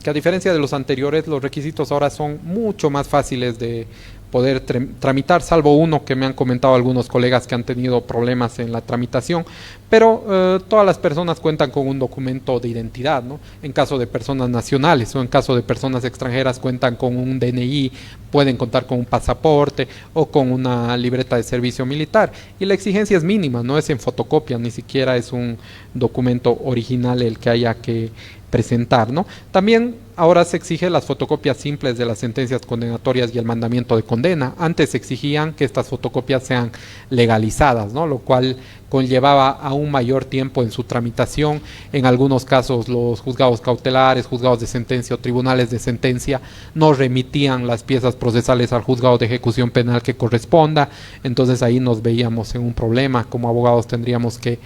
a diferencia de los anteriores, los requisitos ahora son mucho más fáciles de poder tramitar, salvo uno que me han comentado algunos colegas que han tenido problemas en la tramitación, pero todas las personas cuentan con un documento de identidad, ¿no? En caso de personas nacionales o en caso de personas extranjeras cuentan con un DNI, pueden contar con un pasaporte o con una libreta de servicio militar, y la exigencia es mínima, no es en fotocopia, ni siquiera es un documento original el que haya que presentar, ¿no? También ahora se exige las fotocopias simples de las sentencias condenatorias y el mandamiento de condena. Antes se exigían que estas fotocopias sean legalizadas, ¿no? Lo cual conllevaba aún mayor tiempo en su tramitación. En algunos casos los juzgados cautelares, juzgados de sentencia o tribunales de sentencia no remitían las piezas procesales al juzgado de ejecución penal que corresponda. Entonces ahí nos veíamos en un problema. Como abogados tendríamos que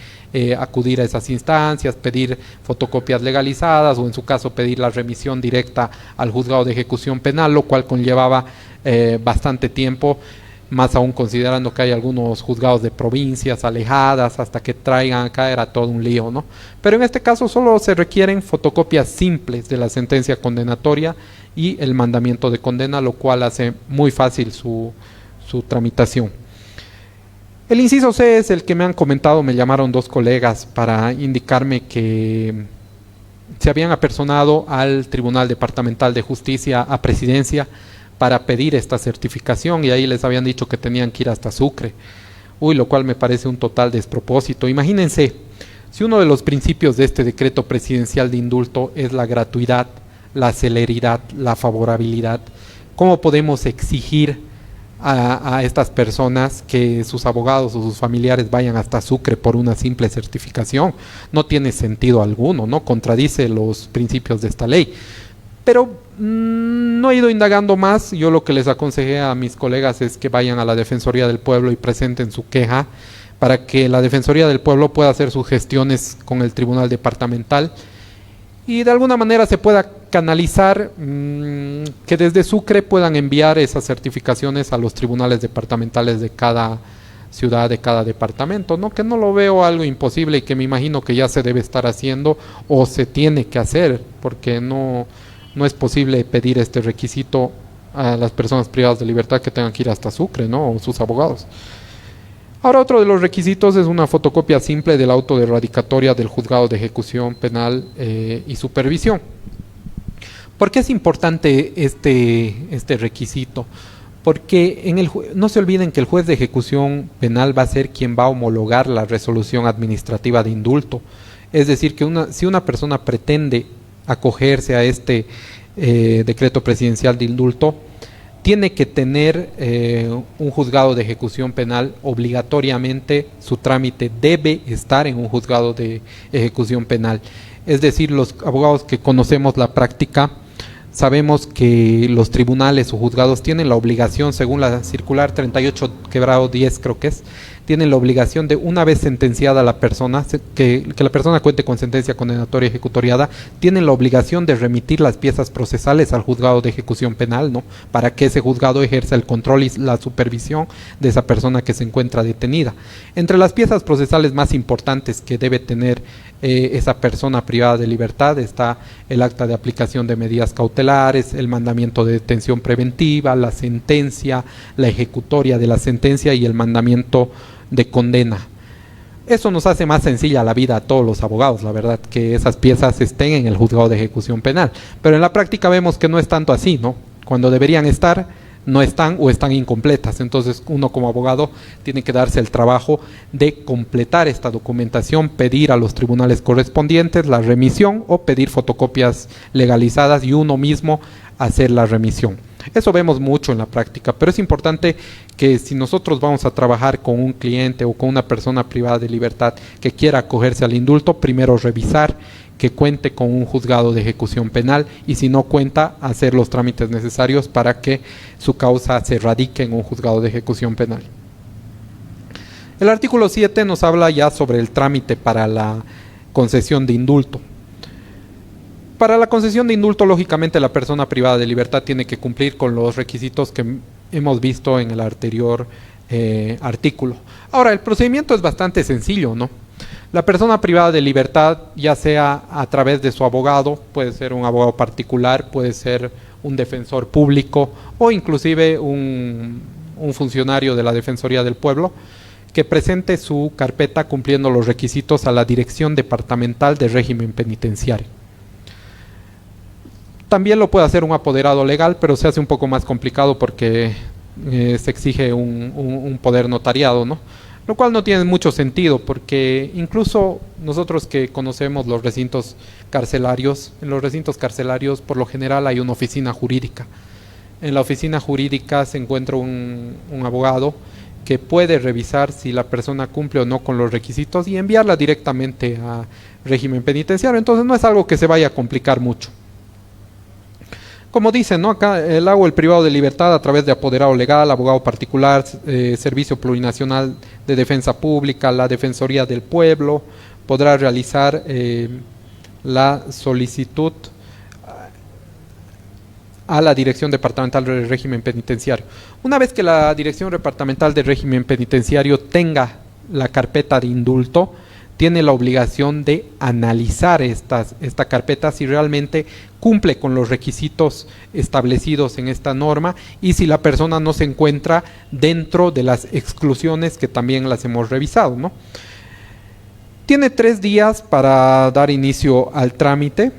acudir a esas instancias, pedir fotocopias legalizadas o en su caso pedir la remisión directa al juzgado de ejecución penal, lo cual conllevaba bastante tiempo, más aún considerando que hay algunos juzgados de provincias alejadas, hasta que traigan acá era todo un lío, ¿no? Pero en este caso solo se requieren fotocopias simples de la sentencia condenatoria y el mandamiento de condena, lo cual hace muy fácil su tramitación. El inciso C es el que me han comentado, me llamaron dos colegas para indicarme que se habían apersonado al Tribunal Departamental de Justicia, a Presidencia, para pedir esta certificación, y ahí les habían dicho que tenían que ir hasta Sucre. Lo cual me parece un total despropósito. Imagínense, si uno de los principios de este decreto presidencial de indulto es la gratuidad, la celeridad, la favorabilidad, ¿cómo podemos exigir a estas personas que sus abogados o sus familiares vayan hasta Sucre por una simple certificación? No tiene sentido alguno, ¿no? Contradice los principios de esta ley. Pero no he ido indagando más. Yo lo que les aconsejé a mis colegas es que vayan a la Defensoría del Pueblo y presenten su queja para que la Defensoría del Pueblo pueda hacer sus gestiones con el Tribunal Departamental y de alguna manera se pueda canalizar, que desde Sucre puedan enviar esas certificaciones a los tribunales departamentales de cada ciudad, de cada departamento, ¿no? Que no lo veo algo imposible y que me imagino que ya se debe estar haciendo o se tiene que hacer, porque no es posible pedir este requisito a las personas privadas de libertad que tengan que ir hasta Sucre, ¿no? O sus abogados. Ahora, otro de los requisitos es una fotocopia simple del auto de radicatoria del juzgado de ejecución penal y supervisión. ¿Por qué es importante este requisito? Porque no se olviden que el juez de ejecución penal va a ser quien va a homologar la resolución administrativa de indulto. Es decir, que si una persona pretende acogerse a este decreto presidencial de indulto, tiene que tener un juzgado de ejecución penal obligatoriamente. Su trámite debe estar en un juzgado de ejecución penal. Es decir, los abogados que conocemos la práctica sabemos que los tribunales o juzgados tienen la obligación, según la circular 38/10 creo que es, tienen la obligación de, una vez sentenciada la persona, que la persona cuente con sentencia condenatoria ejecutoriada, tienen la obligación de remitir las piezas procesales al juzgado de ejecución penal, ¿no? Para que ese juzgado ejerza el control y la supervisión de esa persona que se encuentra detenida. Entre las piezas procesales más importantes que debe tener esa persona privada de libertad está el acta de aplicación de medidas cautelares, el mandamiento de detención preventiva, la sentencia, la ejecutoria de la sentencia y el mandamiento de condena. Eso nos hace más sencilla la vida a todos los abogados, la verdad, que esas piezas estén en el juzgado de ejecución penal. Pero en la práctica vemos que no es tanto así, ¿no? Cuando deberían estar, no están o están incompletas. Entonces uno como abogado tiene que darse el trabajo de completar esta documentación, pedir a los tribunales correspondientes la remisión o pedir fotocopias legalizadas y uno mismo hacer la remisión. Eso vemos mucho en la práctica, pero es importante que si nosotros vamos a trabajar con un cliente o con una persona privada de libertad que quiera acogerse al indulto, primero revisar que cuente con un juzgado de ejecución penal y si no cuenta, hacer los trámites necesarios para que su causa se radique en un juzgado de ejecución penal. El artículo 7 nos habla ya sobre el trámite para la concesión de indulto. Para la concesión de indulto, lógicamente, la persona privada de libertad tiene que cumplir con los requisitos que hemos visto en el anterior artículo. Ahora, el procedimiento es bastante sencillo, ¿no? La persona privada de libertad, ya sea a través de su abogado, puede ser un abogado particular, puede ser un defensor público o inclusive un funcionario de la Defensoría del Pueblo, que presente su carpeta cumpliendo los requisitos a la Dirección Departamental de Régimen Penitenciario. También lo puede hacer un apoderado legal, pero se hace un poco más complicado porque se exige un poder notariado, ¿no? lo cual no tiene mucho sentido, porque incluso nosotros que conocemos los recintos carcelarios, en los recintos carcelarios por lo general hay una oficina jurídica. En la oficina jurídica se encuentra un abogado que puede revisar si la persona cumple o no con los requisitos y enviarla directamente a régimen penitenciario. Entonces no es algo que se vaya a complicar mucho. Como dicen, ¿no? Acá el hago el privado de libertad a través de apoderado legal, abogado particular, Servicio Plurinacional de Defensa Pública, la Defensoría del Pueblo, podrá realizar la solicitud a la Dirección Departamental del Régimen Penitenciario. Una vez que la Dirección Departamental del Régimen Penitenciario tenga la carpeta de indulto, tiene la obligación de analizar esta carpeta si realmente cumple con los requisitos establecidos en esta norma y si la persona no se encuentra dentro de las exclusiones que también las hemos revisado, ¿no? Tiene 3 días para dar inicio al trámite.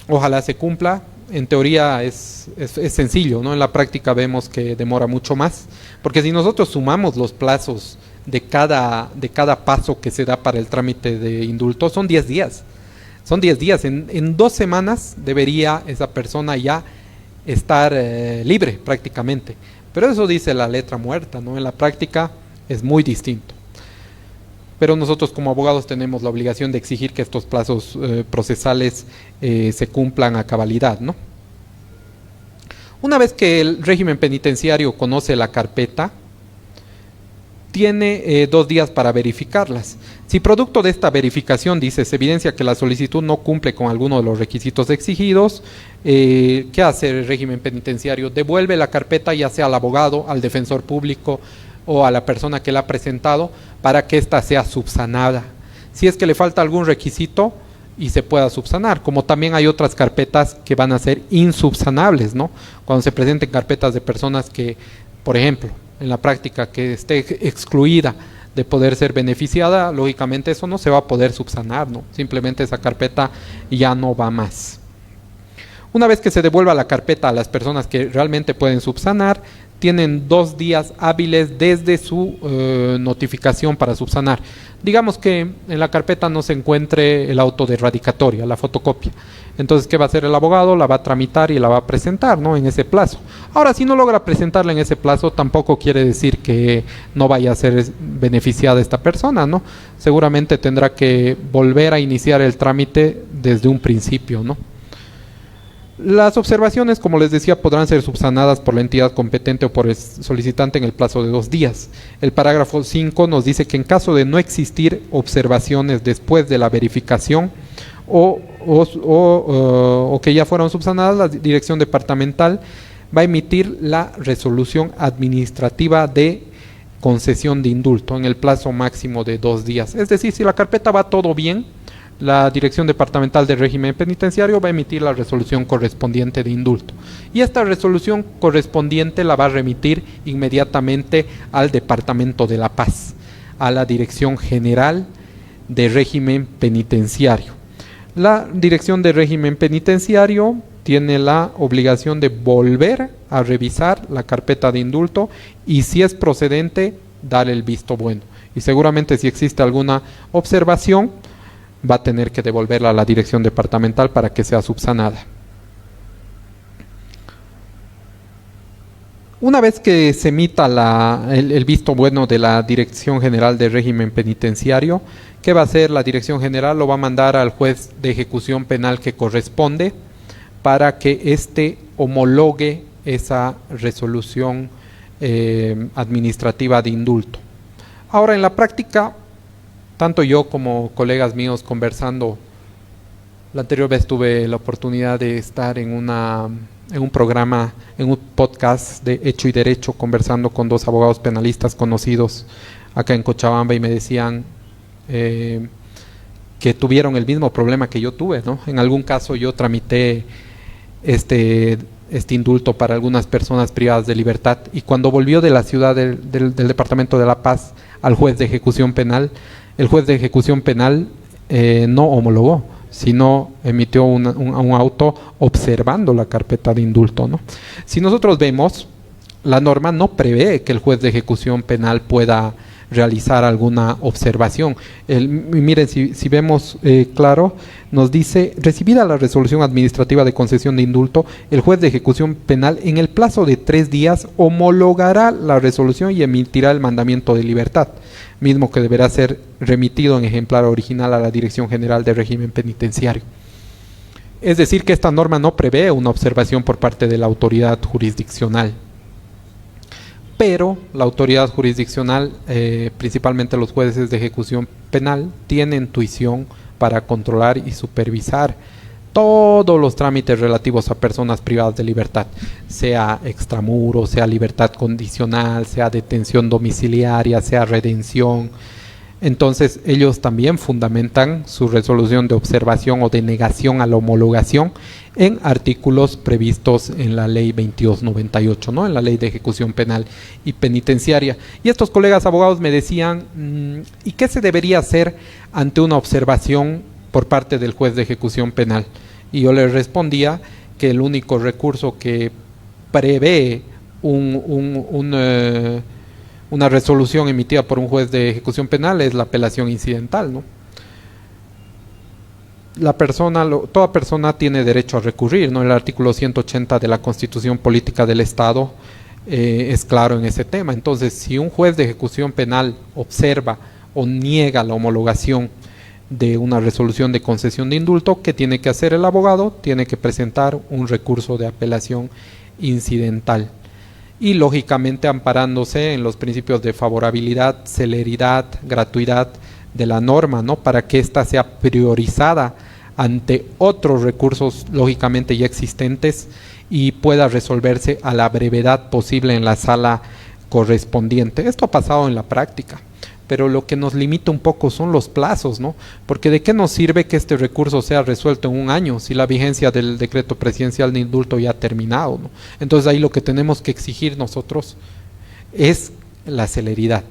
Ojalá se cumpla. En teoría es sencillo, ¿no? En la práctica vemos que demora mucho más, porque si nosotros sumamos los plazos de cada paso que se da para el trámite de indulto, son 10 días. Son 10 días. En 2 semanas debería esa persona ya estar libre prácticamente. Pero eso dice la letra muerta, ¿no? En la práctica es muy distinto. Pero nosotros como abogados tenemos la obligación de exigir que estos plazos procesales se cumplan a cabalidad, ¿no? Una vez que el régimen penitenciario conoce la carpeta, tiene 2 días para verificarlas. Si producto de esta verificación, dice, se evidencia que la solicitud no cumple con alguno de los requisitos exigidos, ¿qué hace el régimen penitenciario? Devuelve la carpeta ya sea al abogado, al defensor público o a la persona que la ha presentado para que ésta sea subsanada. Si es que le falta algún requisito y se pueda subsanar, como también hay otras carpetas que van a ser insubsanables, ¿no? Cuando se presenten carpetas de personas que, por ejemplo, en la práctica que esté excluida de poder ser beneficiada, lógicamente eso no se va a poder subsanar, ¿no? Simplemente esa carpeta ya no va más. Una vez que se devuelva la carpeta a las personas que realmente pueden subsanar, tienen 2 días hábiles desde su notificación para subsanar. Digamos que en la carpeta no se encuentre el auto de radicatoria, la fotocopia. Entonces, ¿qué va a hacer el abogado? La va a tramitar y la va a presentar, ¿no? En ese plazo. Ahora, si no logra presentarla en ese plazo, tampoco quiere decir que no vaya a ser beneficiada esta persona, ¿no? Seguramente tendrá que volver a iniciar el trámite desde un principio, ¿no? Las observaciones, como les decía, podrán ser subsanadas por la entidad competente o por el solicitante en el plazo de 2 días. El parágrafo 5 nos dice que en caso de no existir observaciones después de la verificación o que ya fueron subsanadas, la dirección departamental va a emitir la resolución administrativa de concesión de indulto en el plazo máximo de 2 días. Es decir, si la carpeta va todo bien, la Dirección Departamental de Régimen Penitenciario va a emitir la resolución correspondiente de indulto. Y esta resolución correspondiente la va a remitir inmediatamente al Departamento de la Paz, a la Dirección General de Régimen Penitenciario. La Dirección de Régimen Penitenciario tiene la obligación de volver a revisar la carpeta de indulto y, si es procedente, dar el visto bueno. Y seguramente, si existe alguna observación, va a tener que devolverla a la dirección departamental para que sea subsanada. Una vez que se emita el visto bueno de la Dirección General de Régimen Penitenciario, ¿qué va a hacer la Dirección General? Lo va a mandar al juez de ejecución penal que corresponde para que éste homologue esa resolución administrativa de indulto. Ahora, en la práctica, tanto yo como colegas míos conversando, la anterior vez tuve la oportunidad de estar en un programa, en un podcast de Hecho y Derecho, conversando con 2 abogados penalistas conocidos acá en Cochabamba, y me decían que tuvieron el mismo problema que yo tuve, ¿no? En algún caso yo tramité este indulto para algunas personas privadas de libertad, y cuando volvió de la ciudad del Departamento de La Paz al juez de ejecución penal, el juez de ejecución penal no homologó, sino emitió un auto observando la carpeta de indulto, ¿no? Si nosotros vemos, la norma no prevé que el juez de ejecución penal pueda realizar alguna observación. Miren, si vemos claro, nos dice: recibida la resolución administrativa de concesión de indulto, el juez de ejecución penal en el plazo de 3 días homologará la resolución y emitirá el mandamiento de libertad, mismo que deberá ser remitido en ejemplar original a la Dirección General de Régimen Penitenciario. Es decir, que esta norma no prevé una observación por parte de la autoridad jurisdiccional, pero la autoridad jurisdiccional, principalmente los jueces de ejecución penal, tienen intuición para controlar y supervisar todos los trámites relativos a personas privadas de libertad, sea extramuros, sea libertad condicional, sea detención domiciliaria, sea redención. Entonces ellos también fundamentan su resolución de observación o de negación a la homologación en artículos previstos en la ley 2298, ¿no? En la ley de ejecución penal y penitenciaria. Y estos colegas abogados me decían, ¿y qué se debería hacer ante una observación por parte del juez de ejecución penal? Y yo les respondía que el único recurso que prevé una resolución emitida por un juez de ejecución penal es la apelación incidental, ¿no? Toda persona tiene derecho a recurrir, ¿no? El artículo 180 de la Constitución Política del Estado es claro en ese tema. Entonces, si un juez de ejecución penal observa o niega la homologación de una resolución de concesión de indulto, ¿qué tiene que hacer el abogado? Tiene que presentar un recurso de apelación incidental. Y lógicamente amparándose en los principios de favorabilidad, celeridad, gratuidad de la norma, ¿no? Para que ésta sea priorizada ante otros recursos lógicamente ya existentes y pueda resolverse a la brevedad posible en la sala correspondiente. Esto ha pasado en la práctica, pero lo que nos limita un poco son los plazos, ¿no? Porque ¿de qué nos sirve que este recurso sea resuelto en 1 año si la vigencia del decreto presidencial de indulto ya ha terminado, ¿no? Entonces ahí lo que tenemos que exigir nosotros es la celeridad.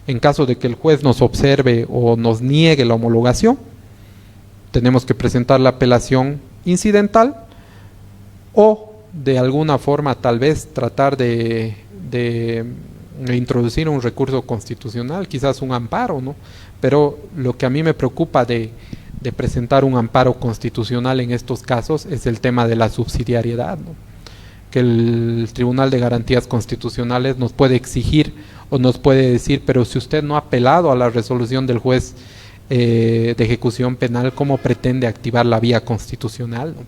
En caso de que el juez nos observe o nos niegue la homologación, tenemos que presentar la apelación incidental o de alguna forma tal vez tratar de introducir un recurso constitucional, quizás un amparo, ¿no? Pero lo que a mí me preocupa de presentar un amparo constitucional en estos casos es el tema de la subsidiariedad, ¿no? Que el Tribunal de Garantías Constitucionales nos puede exigir o nos puede decir, pero si usted no ha apelado a la resolución del juez de ejecución penal, ¿cómo pretende activar la vía constitucional, ¿no?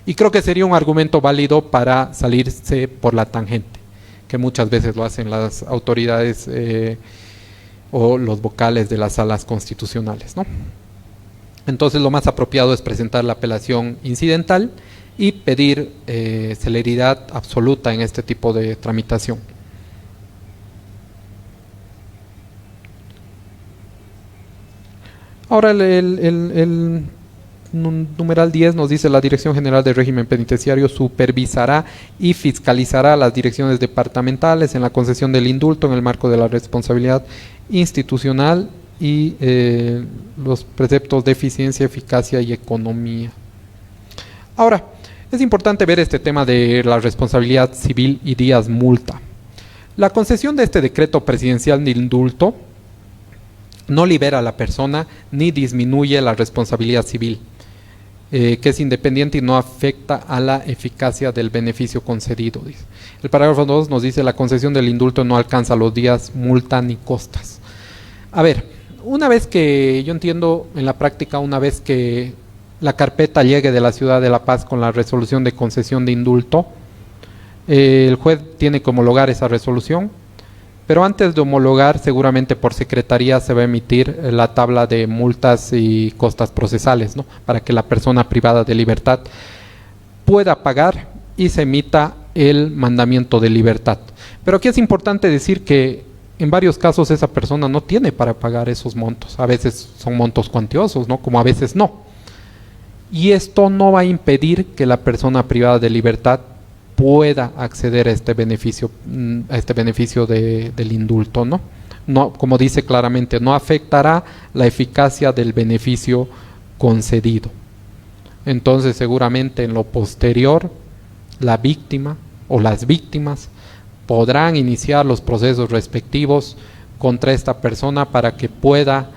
Y creo que sería un argumento válido para salirse por la tangente, que muchas veces lo hacen las autoridades o los vocales de las salas constitucionales, ¿no? Entonces lo más apropiado es presentar la apelación incidental y pedir celeridad absoluta en este tipo de tramitación. Ahora el numeral 10 nos dice: la Dirección General de Régimen Penitenciario supervisará y fiscalizará las direcciones departamentales en la concesión del indulto en el marco de la responsabilidad institucional y los preceptos de eficiencia, eficacia y economía. Ahora, es importante ver este tema de la responsabilidad civil y días multa. La concesión de este decreto presidencial de indulto no libera a la persona ni disminuye la responsabilidad civil, que es independiente y no afecta a la eficacia del beneficio concedido, dice. El parágrafo 2 nos dice: la concesión del indulto no alcanza los días multa ni costas. A ver, una vez que, yo entiendo en la práctica, una vez que la carpeta llegue de la Ciudad de La Paz con la resolución de concesión de indulto, el juez tiene que homologar esa resolución, pero antes de homologar, seguramente por secretaría se va a emitir la tabla de multas y costas procesales, ¿no? Para que la persona privada de libertad pueda pagar y se emita el mandamiento de libertad. Pero aquí es importante decir que en varios casos esa persona no tiene para pagar esos montos. A veces son montos cuantiosos, ¿no? Como a veces no. Y esto no va a impedir que la persona privada de libertad pueda acceder a este beneficio del indulto, ¿no? No, como dice claramente, no afectará la eficacia del beneficio concedido. Entonces, seguramente en lo posterior, la víctima o las víctimas podrán iniciar los procesos respectivos contra esta persona para que pueda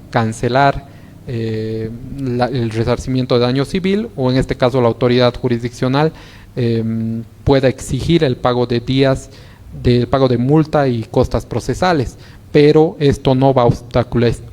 cancelar el resarcimiento de daño civil, o en este caso la autoridad jurisdiccional pueda exigir el pago de días, del pago de multa y costas procesales, pero esto no va a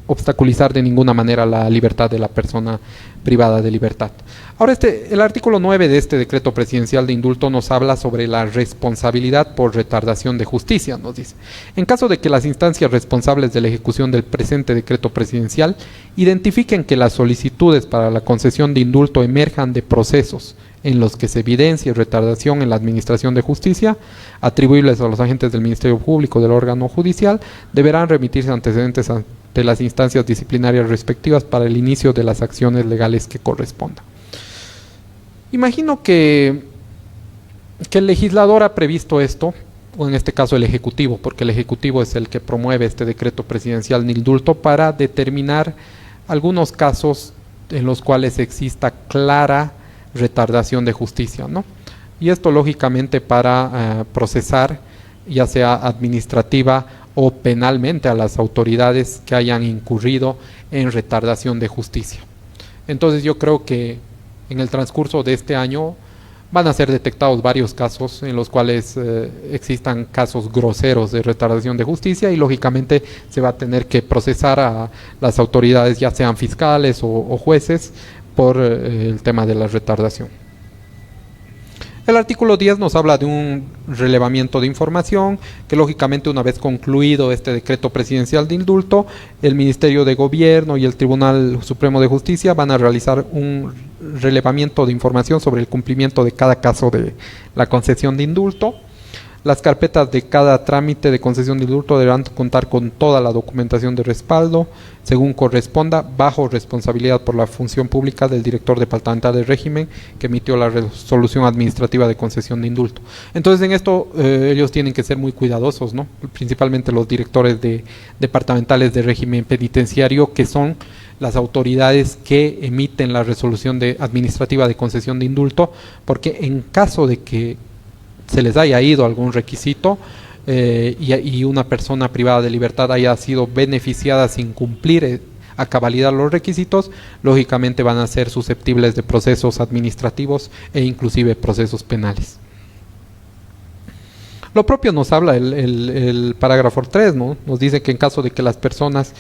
obstaculizar de ninguna manera la libertad de la persona privada de libertad. Ahora, el artículo 9 de este decreto presidencial de indulto nos habla sobre la responsabilidad por retardación de justicia. Nos dice: en caso de que las instancias responsables de la ejecución del presente decreto presidencial identifiquen que las solicitudes para la concesión de indulto emerjan de procesos en los que se evidencie retardación en la administración de justicia, atribuibles a los agentes del Ministerio Público del órgano judicial, deberán remitirse antecedentes ante las instancias disciplinarias respectivas para el inicio de las acciones legales que correspondan. Imagino que el legislador ha previsto esto, o en este caso el Ejecutivo, porque el Ejecutivo es el que promueve este decreto presidencial de indulto, para determinar algunos casos en los cuales exista clara retardación de justicia, ¿no? Y esto lógicamente para procesar, ya sea administrativa o penalmente, a las autoridades que hayan incurrido en retardación de justicia. Entonces yo creo que en el transcurso de este año van a ser detectados varios casos en los cuales existan casos groseros de retardación de justicia, y lógicamente se va a tener que procesar a las autoridades, ya sean fiscales o jueces, por el tema de la retardación. El artículo 10 nos habla de un relevamiento de información que, lógicamente, una vez concluido este decreto presidencial de indulto, el Ministerio de Gobierno y el Tribunal Supremo de Justicia van a realizar un relevamiento de información sobre el cumplimiento de cada caso de la concesión de indulto. Las carpetas de cada trámite de concesión de indulto deberán contar con toda la documentación de respaldo, según corresponda, bajo responsabilidad por la función pública del director departamental del régimen que emitió la resolución administrativa de concesión de indulto. Entonces, en esto ellos tienen que ser muy cuidadosos, ¿no? Principalmente los directores departamentales de régimen penitenciario, que son las autoridades que emiten la resolución administrativa de concesión de indulto, porque en caso de que se les haya ido algún requisito y una persona privada de libertad haya sido beneficiada sin cumplir a cabalidad los requisitos, lógicamente van a ser susceptibles de procesos administrativos e inclusive procesos penales. Lo propio nos habla el parágrafo 3, ¿no? Nos dice que en caso de que las personas,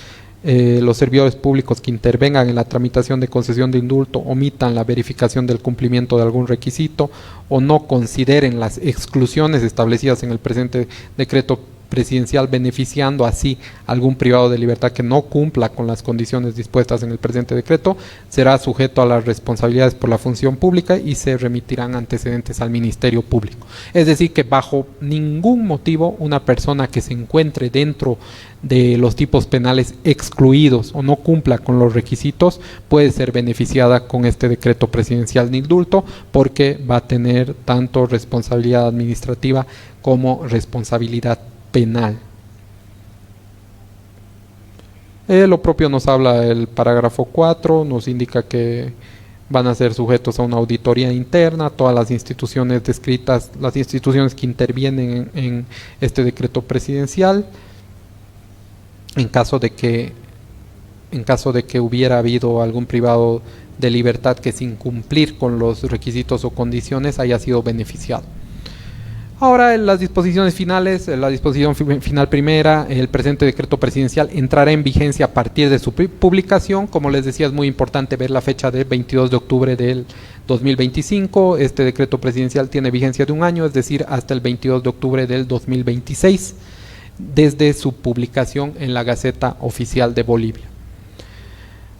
los servidores públicos que intervengan en la tramitación de concesión de indulto, omitan la verificación del cumplimiento de algún requisito o no consideren las exclusiones establecidas en el presente decreto presidencial, beneficiando así a algún privado de libertad que no cumpla con las condiciones dispuestas en el presente decreto, será sujeto a las responsabilidades por la función pública y se remitirán antecedentes al Ministerio Público. Es decir, que bajo ningún motivo una persona que se encuentre dentro de los tipos penales excluidos o no cumpla con los requisitos puede ser beneficiada con este decreto presidencial de indulto, porque va a tener tanto responsabilidad administrativa como responsabilidad penal. Lo propio nos habla el parágrafo 4, nos indica que van a ser sujetos a una auditoría interna todas las instituciones descritas, las instituciones que intervienen en este decreto presidencial. En caso de que hubiera habido algún privado de libertad que, sin cumplir con los requisitos o condiciones, haya sido beneficiado. Ahora, en las disposiciones finales, la disposición final primera, el presente decreto presidencial entrará en vigencia a partir de su publicación. Como les decía, es muy importante ver la fecha del 22 de octubre del 2025. Este decreto presidencial tiene vigencia de un año, es decir, hasta el 22 de octubre del 2026, desde su publicación en la Gaceta Oficial de Bolivia.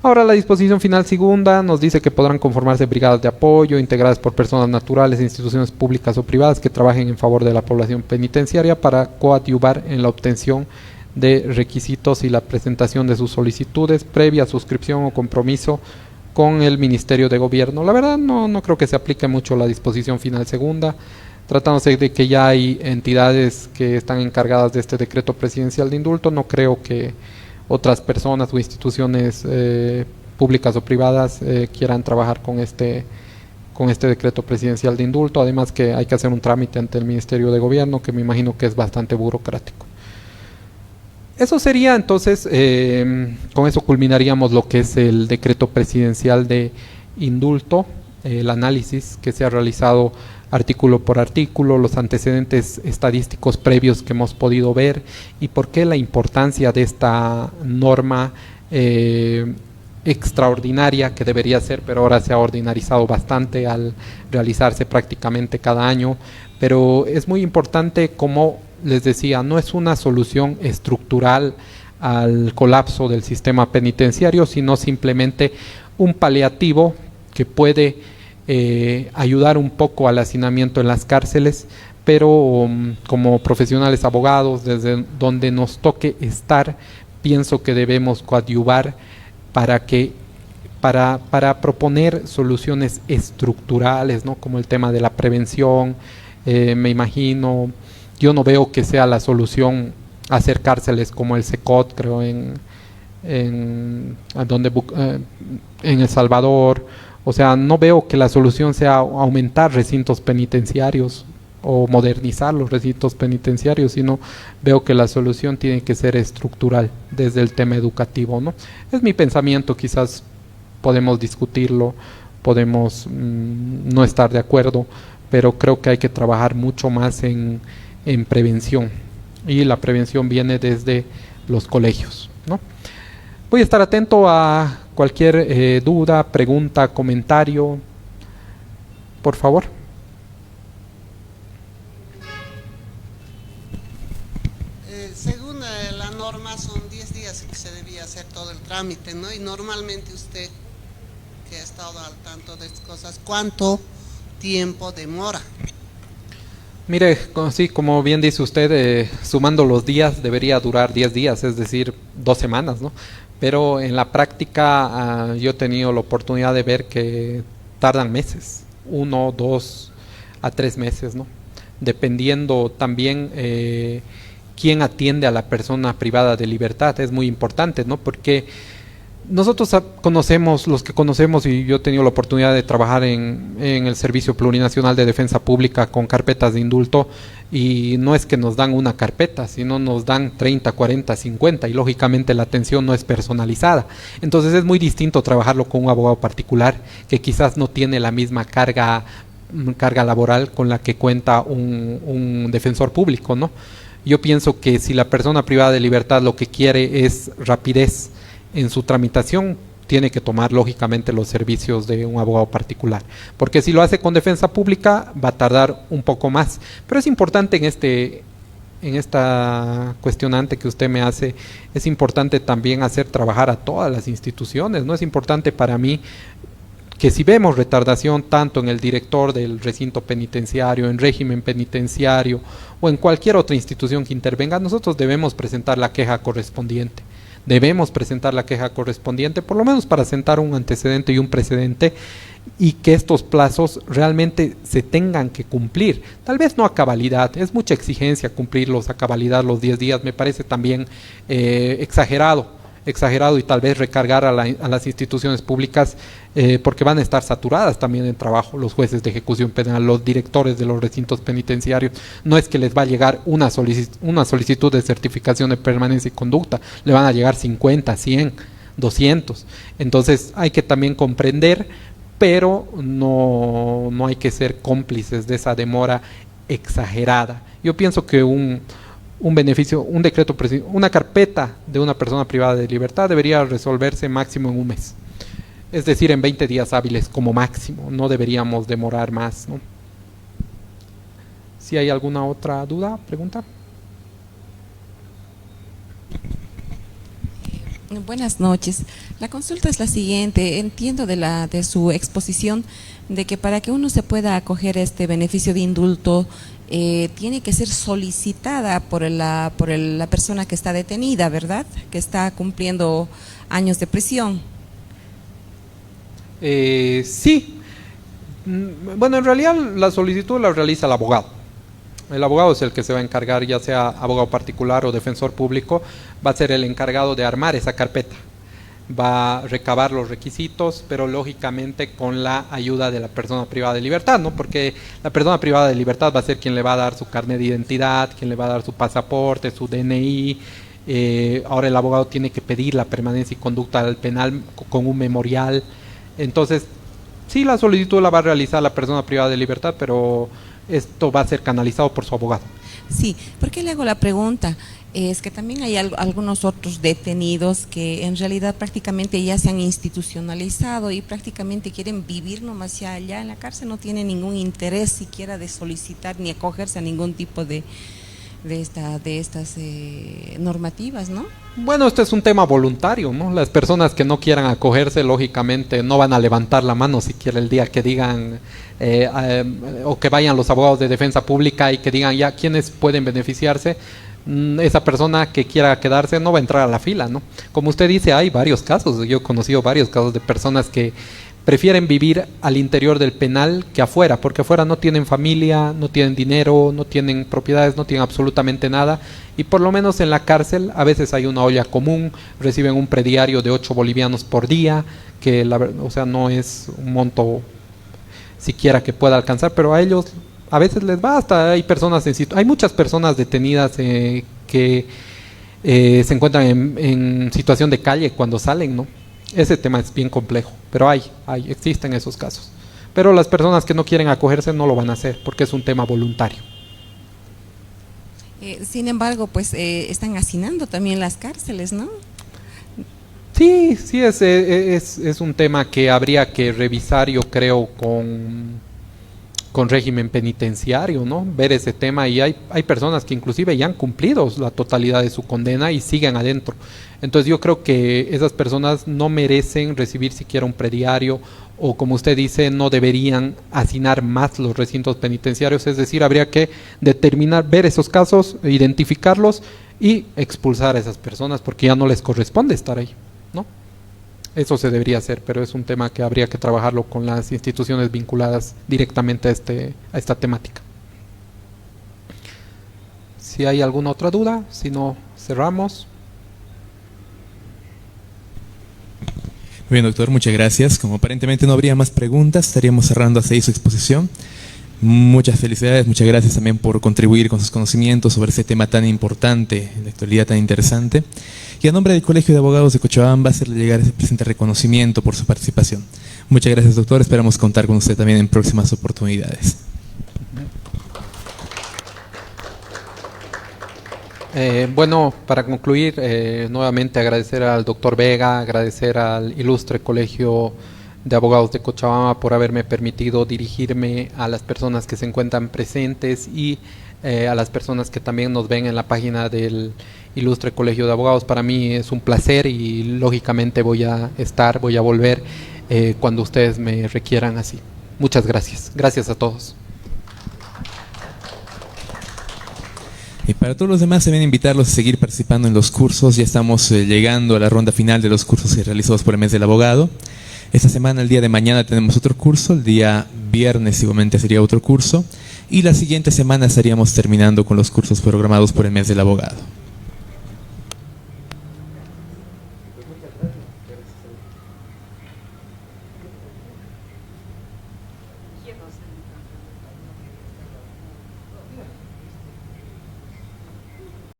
Ahora, la disposición final segunda nos dice que podrán conformarse brigadas de apoyo integradas por personas naturales, instituciones públicas o privadas que trabajen en favor de la población penitenciaria para coadyuvar en la obtención de requisitos y la presentación de sus solicitudes previa suscripción o compromiso con el Ministerio de Gobierno. La verdad, no creo que se aplique mucho la disposición final segunda, tratándose de que ya hay entidades que están encargadas de este decreto presidencial de indulto. No creo que otras personas o instituciones públicas o privadas quieran trabajar con este decreto presidencial de indulto. Además, que hay que hacer un trámite ante el Ministerio de Gobierno, que me imagino que es bastante burocrático. Eso sería entonces, con eso culminaríamos lo que es el decreto presidencial de indulto, el análisis que se ha realizado artículo por artículo, los antecedentes estadísticos previos que hemos podido ver y por qué la importancia de esta norma extraordinaria que debería ser, pero ahora se ha ordinarizado bastante al realizarse prácticamente cada año. Pero es muy importante, como les decía, no es una solución estructural al colapso del sistema penitenciario, sino simplemente un paliativo que puede ayudar un poco al hacinamiento en las cárceles, pero como profesionales abogados, desde donde nos toque estar, pienso que debemos coadyuvar para proponer soluciones estructurales, ¿no? Como el tema de la prevención. Me imagino, yo no veo que sea la solución hacer cárceles como el Secot, creo, en El Salvador. O sea, no veo que la solución sea aumentar recintos penitenciarios o modernizar los recintos penitenciarios, sino veo que la solución tiene que ser estructural desde el tema educativo, ¿no? Es mi pensamiento, quizás podemos discutirlo, podemos no estar de acuerdo, pero creo que hay que trabajar mucho más en prevención, y la prevención viene desde los colegios, ¿no? Voy a estar atento a cualquier duda, pregunta, comentario, por favor. Según la norma son 10 días que se debía hacer todo el trámite, ¿no? Y normalmente usted, que ha estado al tanto de estas cosas, ¿cuánto tiempo demora? Mire, sí, como bien dice usted, sumando los días debería durar 10 días, es decir, 2 semanas, ¿no? Pero en la práctica yo he tenido la oportunidad de ver que tardan meses, 1, 2 a 3 meses, ¿no? Dependiendo también quién atiende a la persona privada de libertad, es muy importante, ¿no? Porque nosotros conocemos, los que conocemos, y yo he tenido la oportunidad de trabajar en el Servicio Plurinacional de Defensa Pública con carpetas de indulto, y no es que nos dan una carpeta, sino nos dan 30, 40, 50, y lógicamente la atención no es personalizada. Entonces es muy distinto trabajarlo con un abogado particular que quizás no tiene la misma carga laboral con la que cuenta un defensor público, ¿no? Yo pienso que si la persona privada de libertad lo que quiere es rapidez en su tramitación, tiene que tomar lógicamente los servicios de un abogado particular, porque si lo hace con defensa pública va a tardar un poco más. Pero es importante en esta cuestionante que usted me hace, es importante también hacer trabajar a todas las instituciones, ¿no? Es importante para mí que si vemos retardación tanto en el director del recinto penitenciario, en régimen penitenciario o en cualquier otra institución que intervenga, nosotros debemos presentar la queja correspondiente. Debemos presentar la queja correspondiente, por lo menos para sentar un antecedente y un precedente, y que estos plazos realmente se tengan que cumplir. Tal vez no a cabalidad, es mucha exigencia cumplirlos a cabalidad los 10 días, me parece también exagerado, y tal vez recargar a las instituciones públicas, porque van a estar saturadas también en trabajo, los jueces de ejecución penal, los directores de los recintos penitenciarios. No es que les va a llegar una solicitud de certificación de permanencia y conducta, le van a llegar 50, 100, 200. Entonces hay que también comprender, pero no hay que ser cómplices de esa demora exagerada. Yo pienso que un beneficio, un decreto, una carpeta de una persona privada de libertad debería resolverse máximo en un mes. Es decir, en 20 días hábiles como máximo. No deberíamos demorar más, ¿no? Si hay alguna otra duda, pregunta. Buenas noches. La consulta es la siguiente. Entiendo de su exposición de que para que uno se pueda acoger este beneficio de indulto, tiene que ser solicitada por la persona que está detenida, ¿verdad? Que está cumpliendo años de prisión. Sí. Bueno, en realidad la solicitud la realiza el abogado. El abogado es el que se va a encargar, ya sea abogado particular o defensor público, va a ser el encargado de armar esa carpeta. Va a recabar los requisitos, pero lógicamente con la ayuda de la persona privada de libertad, ¿no? Porque la persona privada de libertad va a ser quien le va a dar su carnet de identidad, quien le va a dar su pasaporte, su DNI, Ahora el abogado tiene que pedir la permanencia y conducta al penal con un memorial. Entonces, sí, la solicitud la va a realizar la persona privada de libertad, pero esto va a ser canalizado por su abogado. Sí, ¿por qué le hago la pregunta? Es que también hay algunos otros detenidos que en realidad prácticamente ya se han institucionalizado y prácticamente quieren vivir nomás ya allá en la cárcel, no tienen ningún interés siquiera de solicitar ni acogerse a ningún tipo de estas normativas, ¿no? Bueno, este es un tema voluntario, ¿no? Las personas que no quieran acogerse, lógicamente, no van a levantar la mano siquiera el día que digan, o que vayan los abogados de defensa pública y que digan ya quiénes pueden beneficiarse. Esa persona que quiera quedarse no va a entrar a la fila, ¿no? Como usted dice, hay varios casos, yo he conocido varios casos de personas que prefieren vivir al interior del penal que afuera, porque afuera no tienen familia, no tienen dinero, no tienen propiedades, no tienen absolutamente nada, y por lo menos en la cárcel a veces hay una olla común, reciben un prediario de 8 bolivianos por día, que o sea, no es un monto siquiera que pueda alcanzar, pero a ellos a veces les basta. Hay muchas personas detenidas que se encuentran en situación de calle cuando salen, ¿no? Ese tema es bien complejo, pero existen esos casos. Pero las personas que no quieren acogerse no lo van a hacer porque es un tema voluntario. Sin embargo, pues están hacinando también las cárceles, ¿no? Sí, es un tema que habría que revisar, yo creo, con régimen penitenciario, ¿no? Ver ese tema, y hay personas que inclusive ya han cumplido la totalidad de su condena y siguen adentro. Entonces yo creo que esas personas no merecen recibir siquiera un prediario, o como usted dice, no deberían hacinar más los recintos penitenciarios. Es decir, habría que ver esos casos, identificarlos y expulsar a esas personas porque ya no les corresponde estar ahí, ¿no? Eso se debería hacer, pero es un tema que habría que trabajarlo con las instituciones vinculadas directamente a esta temática. Si hay alguna otra duda, si no, cerramos. Muy bien, doctor, muchas gracias. Como aparentemente no habría más preguntas, estaríamos cerrando así su exposición. Muchas felicidades, muchas gracias también por contribuir con sus conocimientos sobre ese tema tan importante, en la actualidad tan interesante. Y a nombre del Colegio de Abogados de Cochabamba, hacerle llegar ese presente reconocimiento por su participación. Muchas gracias, doctor. Esperamos contar con usted también en próximas oportunidades. Bueno, para concluir, nuevamente agradecer al doctor Vega, agradecer al ilustre Colegio de Abogados de Cochabamba por haberme permitido dirigirme a las personas que se encuentran presentes y a las personas que también nos ven en la página del ilustre Colegio de Abogados. Para mí es un placer y lógicamente voy a volver cuando ustedes me requieran así. Muchas gracias. Gracias a todos. Y para todos los demás, se ven a invitarlos a seguir participando en los cursos. Ya estamos llegando a la ronda final de los cursos realizados por el mes del abogado. Esta semana, el día de mañana, tenemos otro curso. El día viernes igualmente sería otro curso. Y la siguiente semana estaríamos terminando con los cursos programados por el mes del abogado.